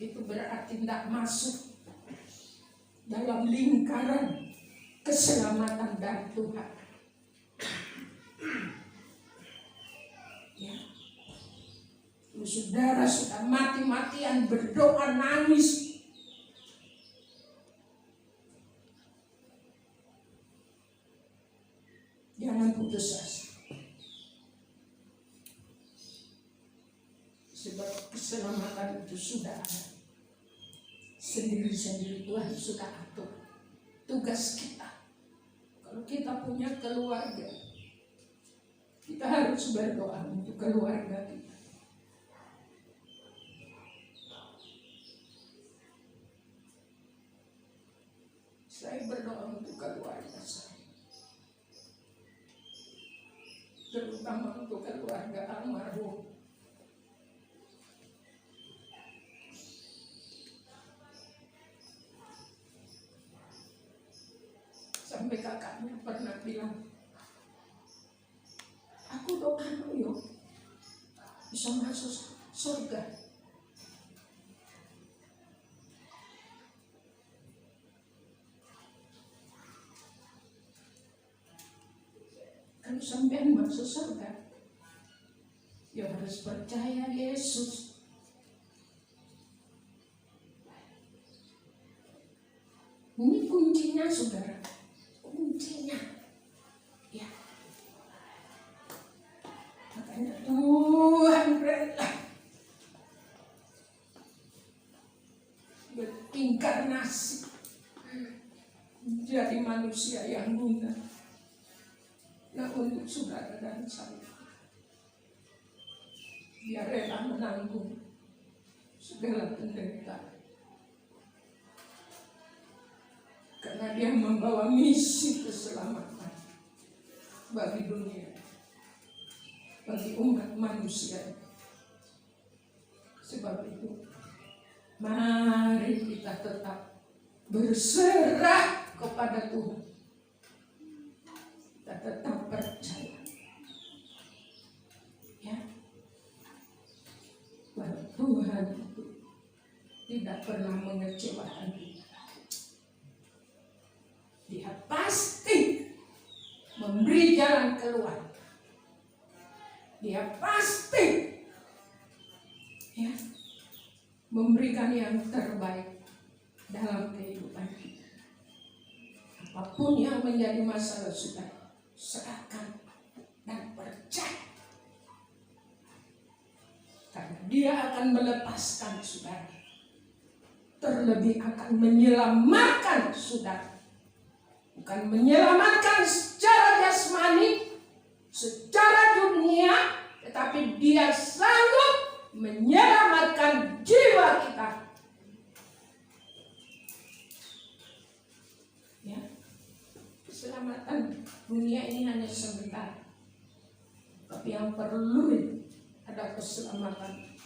B: itu berarti tidak masuk dalam lingkaran keselamatan dari Tuhan. Ya. Saudara sudah mati-matian berdoa nangis, jangan putus asa. Sebab keselamatan itu sudah ada. Sendiri-sendiri Tuhan sudah atur. Tugas kita, kalau kita punya keluarga, kita harus berdoa untuk keluarga kita. Saya berdoa untuk keluarga saya, terutama untuk keluarga almarhum. Sampai kakaknya pernah bilang, aku doakan yo bisa masuk surga. Kalau sampean masuk surga, ya harus percaya Yesus. Ini kuncinya saudara, kuncinya. Ya. Makanya Tuhan rela berinkarnasi menjadi manusia yang guna. Nah, untuk saudara dan saya, dia rela menanggung segala penderitaan. Karena dia membawa misi keselamatan bagi dunia, bagi umat manusia. Sebab itu, mari kita tetap berserah kepada Tuhan. Kita tetap percaya, ya, bahwa Tuhan itu tidak pernah mengecewakan kita. Dia pasti memberi jalan keluar. Dia pasti ya memberikan yang terbaik dalam kehidupan kita. Apapun yang menjadi masalah saudara, serahkan dan percaya. Karena dia akan melepaskan saudara. Terlebih akan menyelamatkan saudara. Bukan menyelamatkan secara jasmani, secara dunia, tetapi dia sanggup menyelamatkan jiwa kita. Ya, keselamatan dunia ini hanya sebentar. Tapi yang perlu ada keselamatan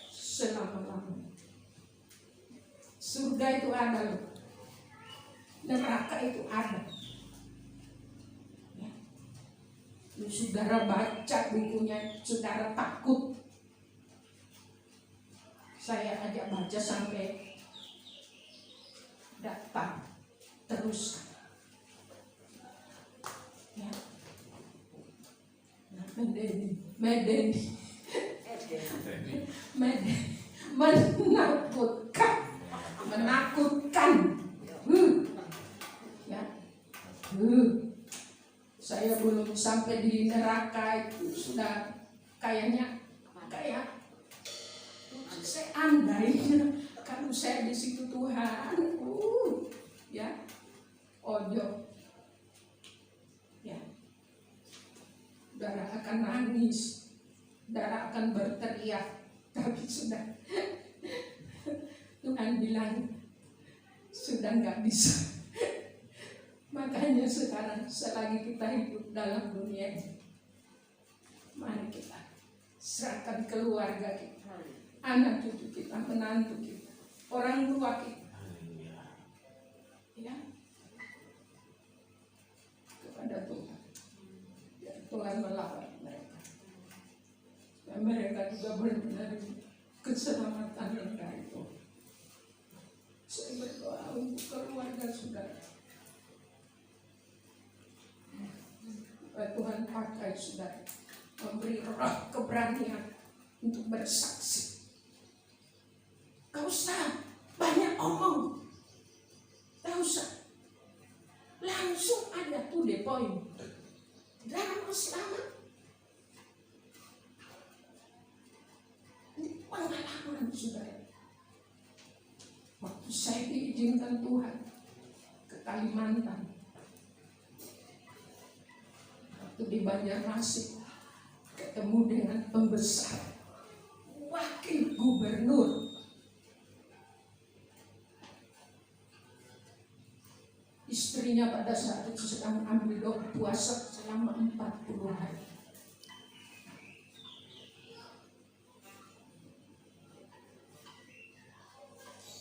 B: selama-lamanya. Surga itu ada loh. Neraka itu ada. Ya. Saudara baca bukunya, saudara takut. Saya ajak baca sampai datang terus. Ya. Nah, menakutkan. Ya. Saya belum sampai di neraka itu sudah kayak saya andainya kalau saya di situ Tuhan, ya, ojo, ya, saudara akan nangis, saudara akan berteriak, tapi sudah Tuhan bilang sudah nggak bisa. Makanya sekarang selagi kita hidup dalam dunia ini, mari kita serahkan keluarga kita, anak cucu kita, menantu kita, orang tua kita, ya, kepada Tuhan. Ya, Tuhan melawat mereka, dan mereka juga benar-benar keselamatan yang dari Tuhan. Saya berdoa untuk keluarga saudara. Tuhan pakai saudara, memberi roh keberanian untuk bersaksi. Gak usah banyak omong, gak usah, langsung ada to the point. Dalam selamat, ini pengalaman saudara. Waktu saya diizinkan Tuhan ke Kalimantan, waktu di Banjarmasin, ketemu dengan pembesar, wakil gubernur. Istrinya pada saat itu sedang ambil doa puasa selama 40 hari.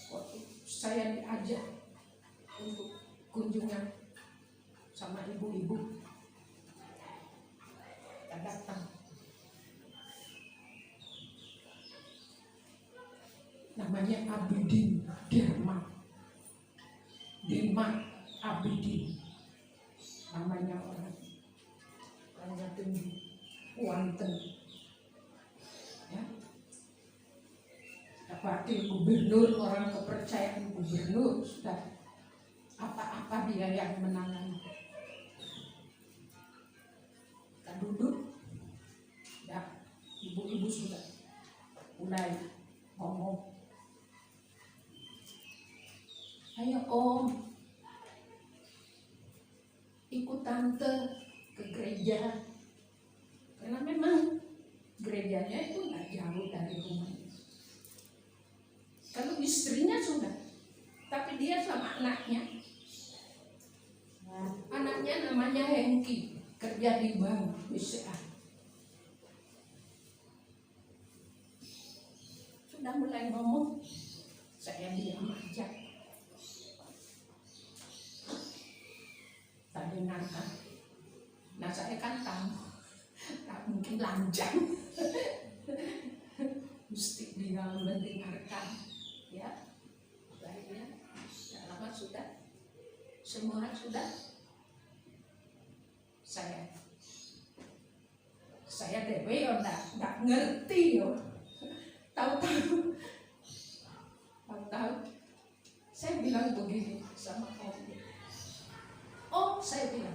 B: Waktu saya diajak untuk kunjungan sama ibu-ibu, kita datang. Namanya Abidin Derma Abidin, namanya orang tinggi, Wanten, ya, wakil gubernur, orang kepercayaan gubernur, sudah apa-apa dia yang menangani. Kita duduk, ya, ibu-ibu sudah mulai ngomong, ayo Om, ikut tante ke gereja, karena memang gerejanya itu nggak jauh dari rumahnya. Kalau istrinya sudah, tapi dia sama anaknya namanya Hengki, kerja di bank BCA. Sudah mulai ngomong, saya diam aja. Dengarkan. Nah saya kan tahu, tak mungkin lanjang, mesti dia mendengarkan, ya. Baiknya, lama sudah, semua sudah. saya dewe yo nggak ngerti yo. Tahu-tahu saya bilang begini sama Om. Om, saya bilang,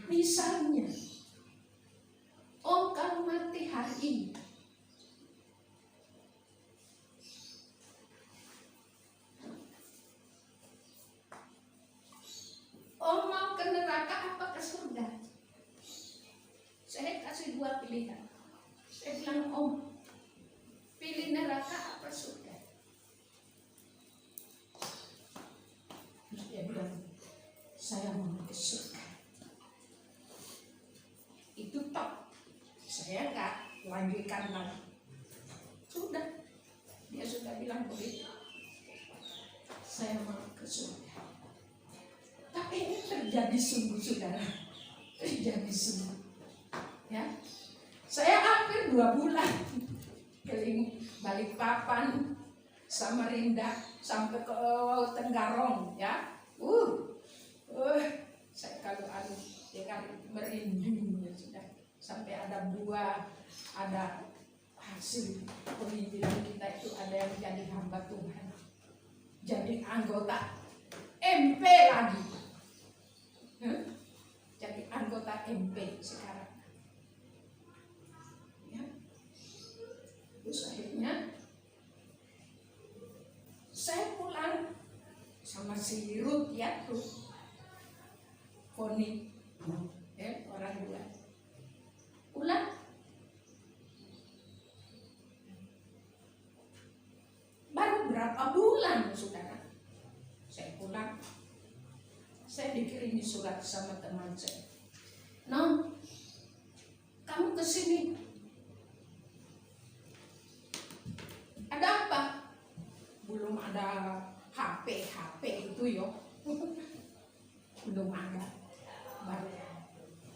B: misalnya Om kalau mati hari ini, Om mau ke neraka apa ke surga? Saya kasih dua pilihan. Saya bilang, Om, pilih neraka apa surga? Terus dia bilang, saya mau ke surga. Itu top. Saya nggak lanjutkan lagi. Sudah, dia sudah bilang begitu. Saya mau ke surga. Tapi ini terjadi sungguh, saudara. Terjadi sungguh. Ya, saya hampir 2 bulan keliling Balikpapan, Samarinda, sampai ke Tenggarong, ya. Saya kalau dengan merinding ya sudah. Sampai ada buah, ada hasil pemimpinan kita itu ada yang jadi hamba Tuhan, jadi anggota MP lagi, jadi anggota MP sekarang. Terus akhirnya saya pulang sama si Ruth ya, Ruth Koni, orang dua. Pulang baru berapa bulan, saudara, saya pulang. Saya dikirimi surat sama teman saya. "Non, kamu kesini. Ada apa?" Belum ada HP itu yo. Belum ada. Baru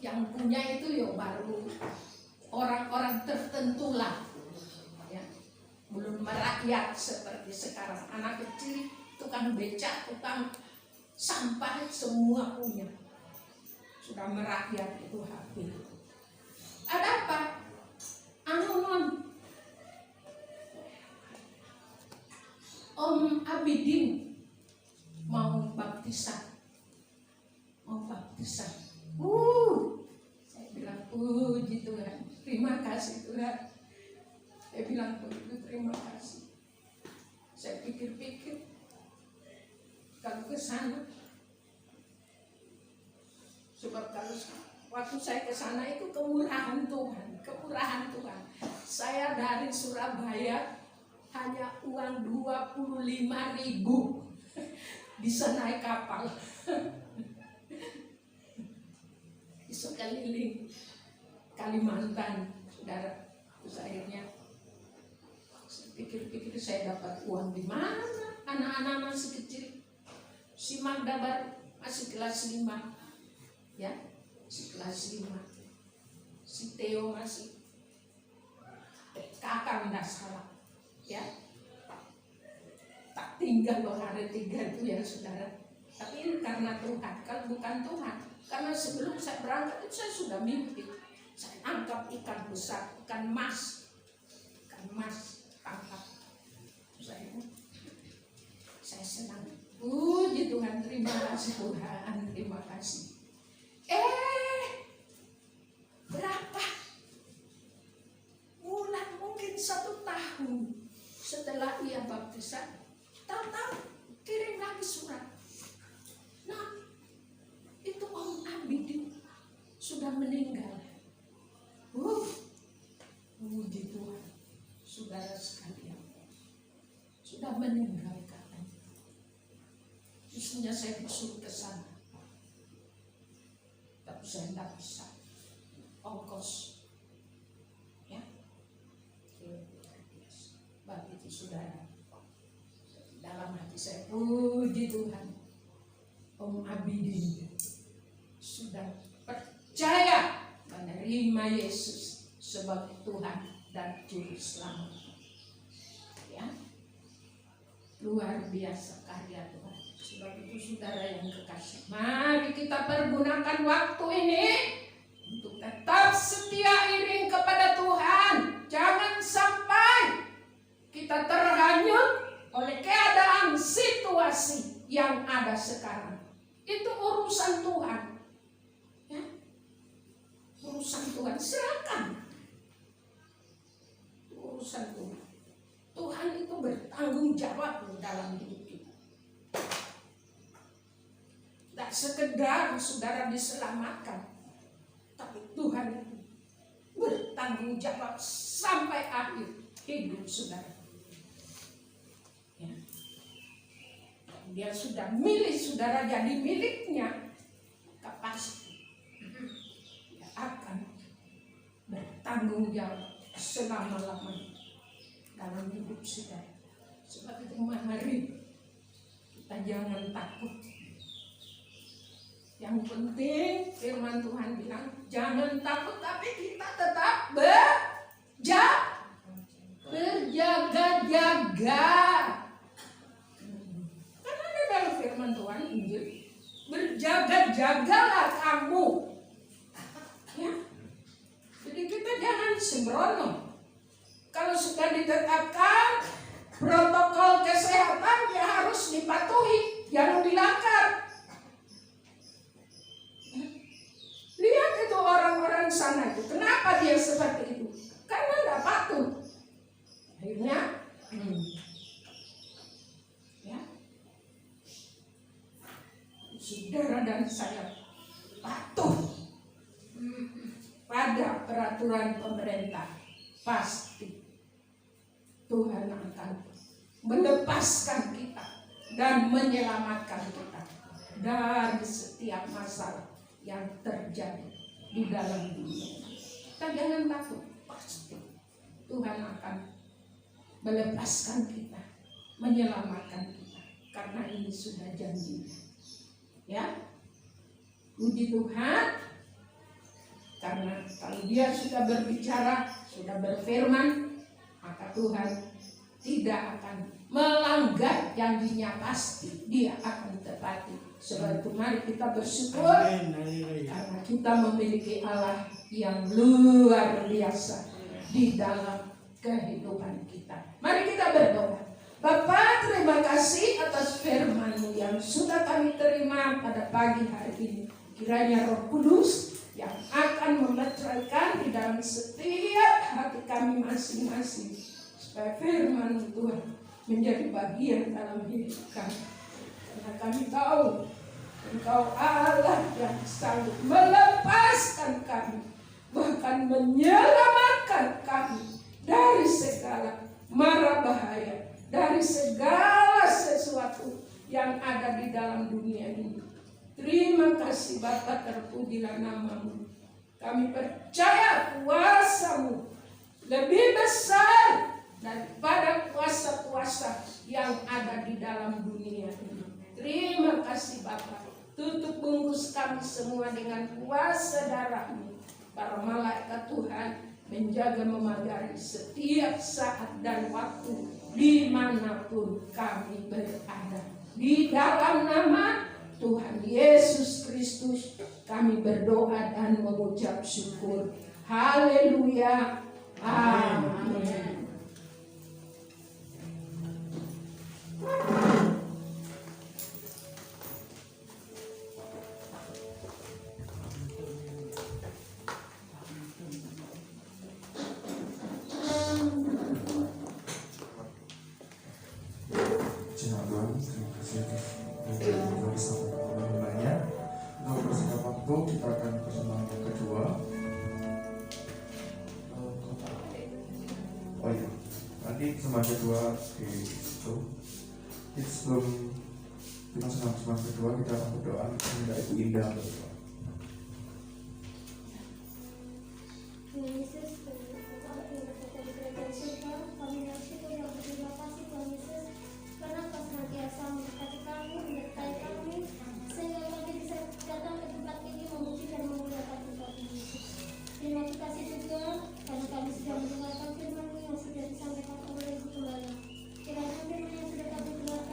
B: yang punya itu yo baru orang-orang tertentu lah. Ya. Belum merakyat seperti sekarang. Anak kecil, tukang becak, tukang sampah semua punya. Sudah merakyat itu HP. Ada apa? Non, Om Abidin mau baptisan. Saya bilang, puji Tuhan, terima kasih Tuhan. Saya bilang begitu, terima kasih. Saya pikir-pikir, kalau ke sana, sebab kalau waktu saya ke sana itu kemurahan Tuhan. Saya dari Surabaya hanya uang 25.000 bisa naik kapal. Bisa keliling Kalimantan, saudara. Terus akhirnya pikir-pikir saya dapat uang di mana? Anak-anak masih kecil. Si Magda baru masih kelas 5, ya, si kelas 5. Si Theo masih kakak nggak salah, ya. Tak tinggal loh hari 3 itu ya saudara. Tapi ini karena Tuhan, kalau bukan Tuhan. Karena sebelum saya berangkat itu saya sudah mimpi. Saya angkat ikan besar, ikan mas tangkap. Saya senang. Puji Tuhan, terima kasih Tuhan, terima kasih. Berapa bulan, mungkin 1 tahun setelah ia baptisan, tahu-tahu kirim lagi surat. Nah, itu Om Abidin sudah meninggal. Puji Tuhan, saudara sekalian, sudah meninggal katanya. Justru saya disuruh ke sana, tapi saya tidak bisa ongkos, ya. Bagi itu saudara, dalam hati saya, puji Tuhan, Om Abidin sudah percaya menerima Yesus sebagai Tuhan dan Juru Selamat. Ya, Luar biasa karya Tuhan. Sebab itu saudara yang kekasih, mari kita pergunakan waktu ini untuk tetap setia iring kepada Tuhan. Jangan sampai kita terhanyut oleh keadaan situasi yang ada sekarang. Itu urusan Tuhan. Ya. Urusan Tuhan, silakan. Urusan Tuhan. Tuhan itu bertanggung jawab dalam hidup kita. Tak sekedar saudara diselamatkan, tapi Tuhan itu bertanggung jawab sampai akhir hidup saudara. Ya. Dia sudah milih saudara jadi miliknya, maka pasti dia akan bertanggung jawab selama-lamanya dalam hidup saudara. Sebab itu mari kita jangan takut. Yang penting firman Tuhan bilang jangan takut, tapi kita tetap berjaga-jaga. Karena ada dalam firman Tuhan Injil, berjaga-jagalah kamu. Ya. Jadi kita jangan sembrono. Kalau sudah ditetapkan protokol kesehatan, ya harus dipatuhi, jangan dilanggar. Lihat itu orang-orang sana itu, kenapa dia seperti itu? Karena tidak patuh. Akhirnya, ya, saudara dan saya patuh pada peraturan pemerintah, pasti Tuhan akan melepaskan kita dan menyelamatkan kita dari setiap masalah yang terjadi di dalam dunia. Kita jangan takut, pasti Tuhan akan melepaskan kita, menyelamatkan kita, karena ini sudah janji. Ya, puji Tuhan, karena kalau Dia sudah berbicara, sudah berfirman, maka Tuhan tidak akan melanggar janjinya, pasti Dia akan tepati. Sebab itu mari kita bersyukur karena kita memiliki Allah yang luar biasa di dalam kehidupan kita. Mari kita berdoa. Bapa, terima kasih atas firman-Mu yang sudah kami terima pada pagi hari ini. Kiranya Roh Kudus yang akan memetraikan di dalam setiap hati kami masing-masing, supaya firman Tuhan menjadi bagian dalam hidup kami. Karena kami tahu Engkau Allah yang sanggup melepaskan kami, bahkan menyelamatkan kami dari segala mara bahaya, dari segala sesuatu yang ada di dalam dunia ini. Terima kasih Bapa, terpujilah nama-Mu. Kami percaya kuasa-Mu lebih besar daripada kuasa-kuasa yang ada di dalam dunia ini. Terima kasih Bapa. Tutup bungkus kami semua dengan kuasa darah-Mu. Para malaikat Tuhan menjaga memagari setiap saat dan waktu dimanapun kami berada. Di dalam nama Tuhan Yesus Kristus kami berdoa dan mengucap syukur. Haleluya. Amin.
A: Kita akan persembahan yang kedua. Oh iya, nanti persembahan kedua di situ. Sebelum kita persembahan kedua, kita akan berdoa minta Ibu Indah berdoa.
D: Terima kasih juga karena kami sudah mendengarkan firman-Mu yang sudah disampaikan oleh Ibu Gembala. Kiranya firman yang sudah kami dengarkan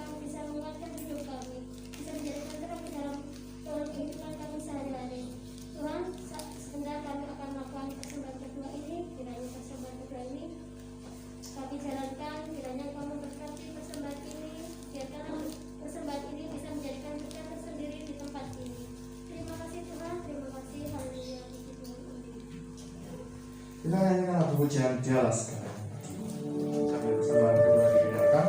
A: Kita nyanyikan lagu pujian Dialah segalanya. Sambil persembahan kedua didengarkan.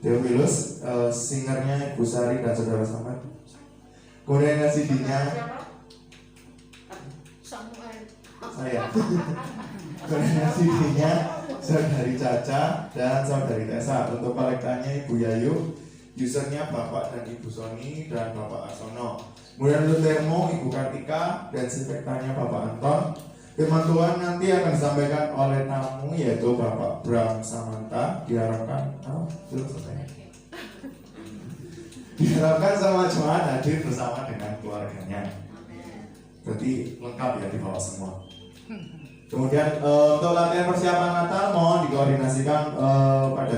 A: Theophilus, singernya Ibu Sari dan Saudara Samad. Kemudian yang CD-nya
D: Samuel.
A: saya. Kemudian yang CD-nya Saudari Caca dan Saudari Tessa. Untuk kolektanya Ibu Yayu, usernya Bapak dan Ibu Soni dan Bapak Arsono. Kemudian untuk termo Ibu Kartika dan sinfektannya Bapak Anton. Firman Tuhan nanti akan disampaikan oleh tamu yaitu Bapak Bram Samanta. Diharapkan, belum selesai. Diharapkan sama jemaat hadir bersama dengan keluarganya. Berarti lengkap ya di bawah semua. Kemudian untuk latihan persiapan Natal mohon dikoordinasikan kepada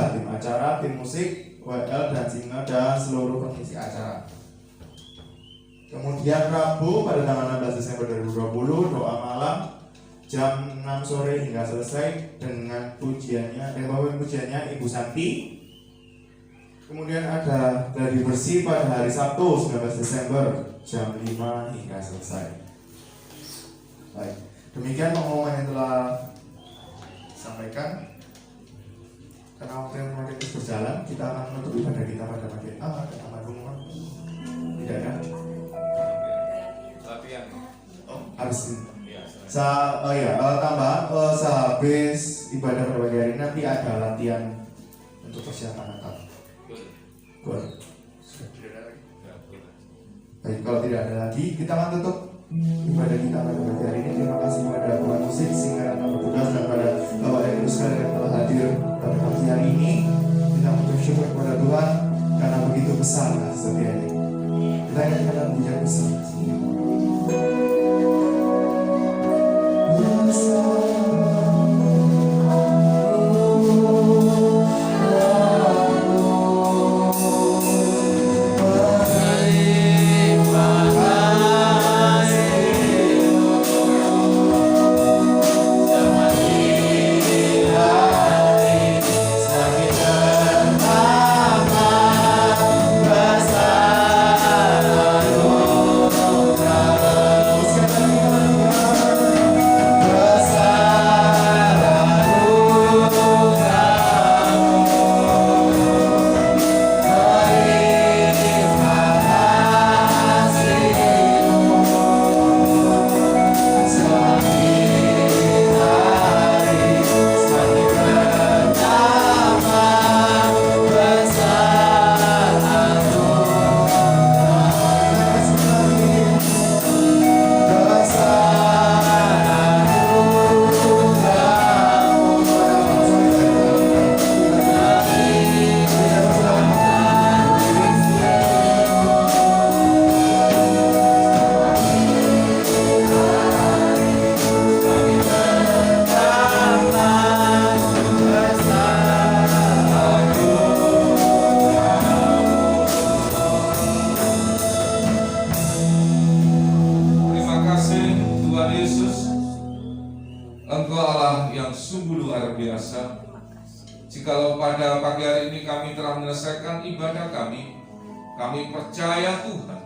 A: tim acara, tim musik, WL dan singer dan seluruh pengisi acara. Kemudian Rabu pada tanggal 16 Desember 2020 doa malam jam 6 sore hingga selesai dengan pujiannya Ibu Santi. Kemudian ada gladi bersih pada hari Sabtu 19 Desember jam 5 hingga selesai. Baik, demikian pengumuman yang telah disampaikan. Karena waktu yang makin terus berjalan, kita akan menutup ibadah kita pada bagian A dan pengumuman. Tidak kan? Harus tambahan sehabis ibadah pada pagi hari nanti ada latihan untuk persiapan Natal. Baik, kalau tidak ada lagi kita akan tutup ibadah kita pada pagi hari ini. Terima kasih kepada Tuhan musik, singer yang bertugas dan pada Bapak Ibu sekalian yang telah hadir pada pagi hari ini. Kita mengucap syukur kepada Tuhan karena begitu besar setianya. Kita nyanyikan pujian besar.
E: Bersama Tuhan Yesus, Engkau Allah yang sungguh luar biasa. Jikalau pada pagi hari ini kami telah menyelesaikan ibadah kami percaya Tuhan,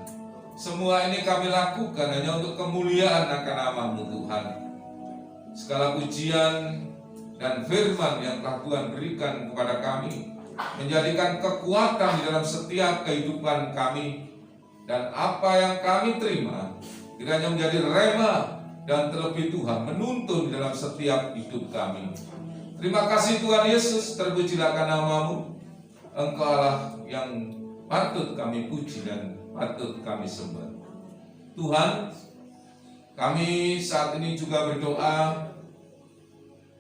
E: semua ini kami lakukan hanya untuk kemuliaan akan nama-Mu Tuhan. Segala pujian dan firman yang telah Tuhan berikan kepada kami menjadikan kekuatan di dalam setiap kehidupan kami, dan apa yang kami terima kiranya menjadi rema dan terlebih Tuhan menuntun di dalam setiap hidup kami. Terima kasih Tuhan Yesus, terpujilah akan nama-Mu. Engkau Allah yang patut kami puji dan patut kami sembah. Tuhan, kami saat ini juga berdoa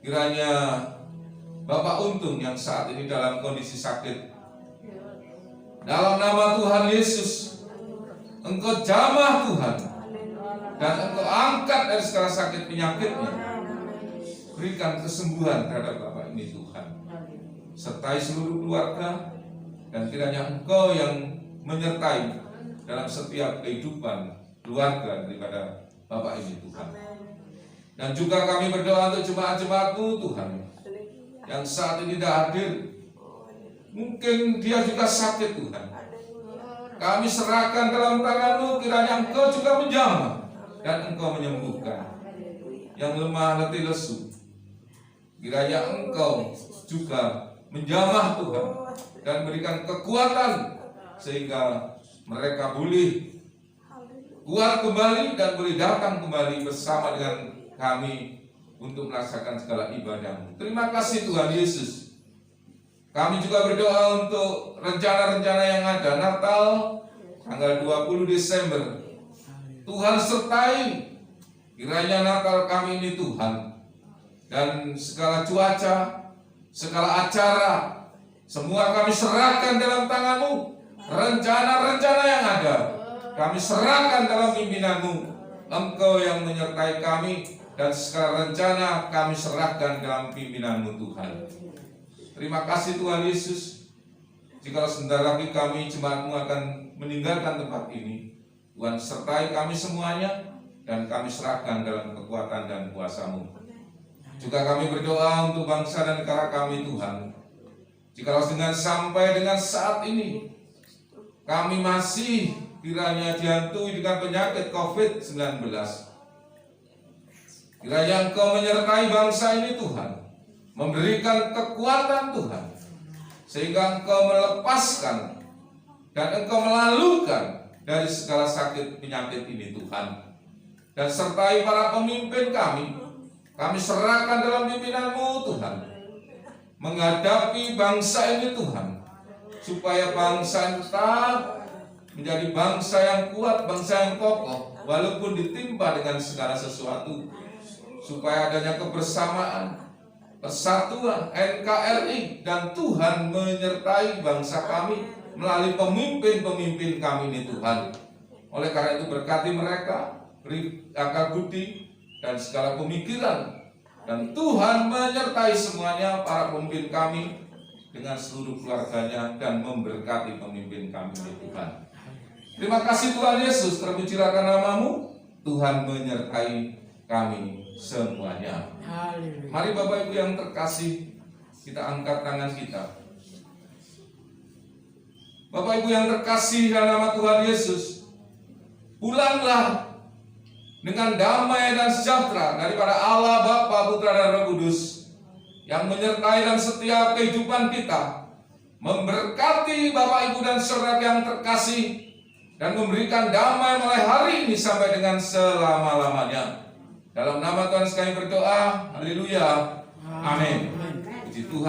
E: kiranya Bapak Untung yang saat ini dalam kondisi sakit, dalam nama Tuhan Yesus, Engkau jamah Tuhan, dan Engkau angkat dari segala sakit penyakitnya. Berikan kesembuhan terhadap Bapak ini Tuhan, sertai seluruh keluarga, dan kiranya Engkau yang menyertai dalam setiap kehidupan keluarga daripada Bapak ini Tuhan. Dan juga kami berdoa untuk jemaat-jemaat-Mu Tuhan yang saat ini tidak hadir, mungkin dia juga sakit Tuhan. Kami serahkan dalam tangan-Mu, kiranya Engkau juga menjamah dan Engkau menyembuhkan yang lemah letih lesu. Kiranya Engkau juga menjamah Tuhan dan berikan kekuatan sehingga mereka boleh kuat kembali dan boleh datang kembali bersama dengan kami untuk melaksanakan segala ibadah-Mu. Terima kasih Tuhan Yesus. Kami juga berdoa untuk rencana-rencana yang ada. Natal tanggal 20 Desember. Tuhan sertai kiranya Natal kami ini Tuhan. Dan segala cuaca, segala acara, semua kami serahkan dalam tangan-Mu. Rencana-rencana yang ada kami serahkan dalam pimpinan-Mu. Engkau yang menyertai kami, dan segala rencana kami serahkan dalam pimpinan-Mu Tuhan. Terima kasih Tuhan Yesus. Jika sebentar lagi kami jemaat-Mu akan meninggalkan tempat ini, Tuhan sertai kami semuanya, dan kami serahkan dalam kekuatan dan kuasa-Mu. Juga kami berdoa untuk bangsa dan negara kami Tuhan. Jika dengan sampai dengan saat ini kami masih kiranya dihantui dengan penyakit COVID-19, kiranya Engkau menyertai bangsa ini Tuhan, memberikan kekuatan Tuhan, sehingga Engkau melepaskan dan Engkau melalukan dari segala sakit penyakit ini Tuhan. Dan sertai para pemimpin kami serahkan dalam pimpinan-Mu Tuhan, menghadapi bangsa ini Tuhan, supaya bangsa tetap menjadi bangsa yang kuat, bangsa yang kokoh, walaupun ditimpa dengan segala sesuatu, supaya adanya kebersamaan, persatuan, NKRI, dan Tuhan menyertai bangsa kami melalui pemimpin-pemimpin kami ini Tuhan. Oleh karena itu berkati mereka, beri akal budi dan segala pemikiran, dan Tuhan menyertai semuanya para pemimpin kami dengan seluruh keluarganya, dan memberkati pemimpin kami ini Tuhan. Terima kasih Tuhan Yesus, terpujilah nama-Mu. Tuhan menyertai kami semuanya. Mari Bapak Ibu yang terkasih, kita angkat tangan kita. Bapak Ibu yang terkasih dalam nama Tuhan Yesus, pulanglah dengan damai dan sejahtera daripada Allah Bapa, Putra dan Roh Kudus yang menyertai dalam setiap kehidupan kita, memberkati Bapak Ibu dan saudara yang terkasih, dan memberikan damai mulai hari ini sampai dengan selama-lamanya. Dalam nama Tuhan kami berdoa, haleluya, amin. Puji Tuhan.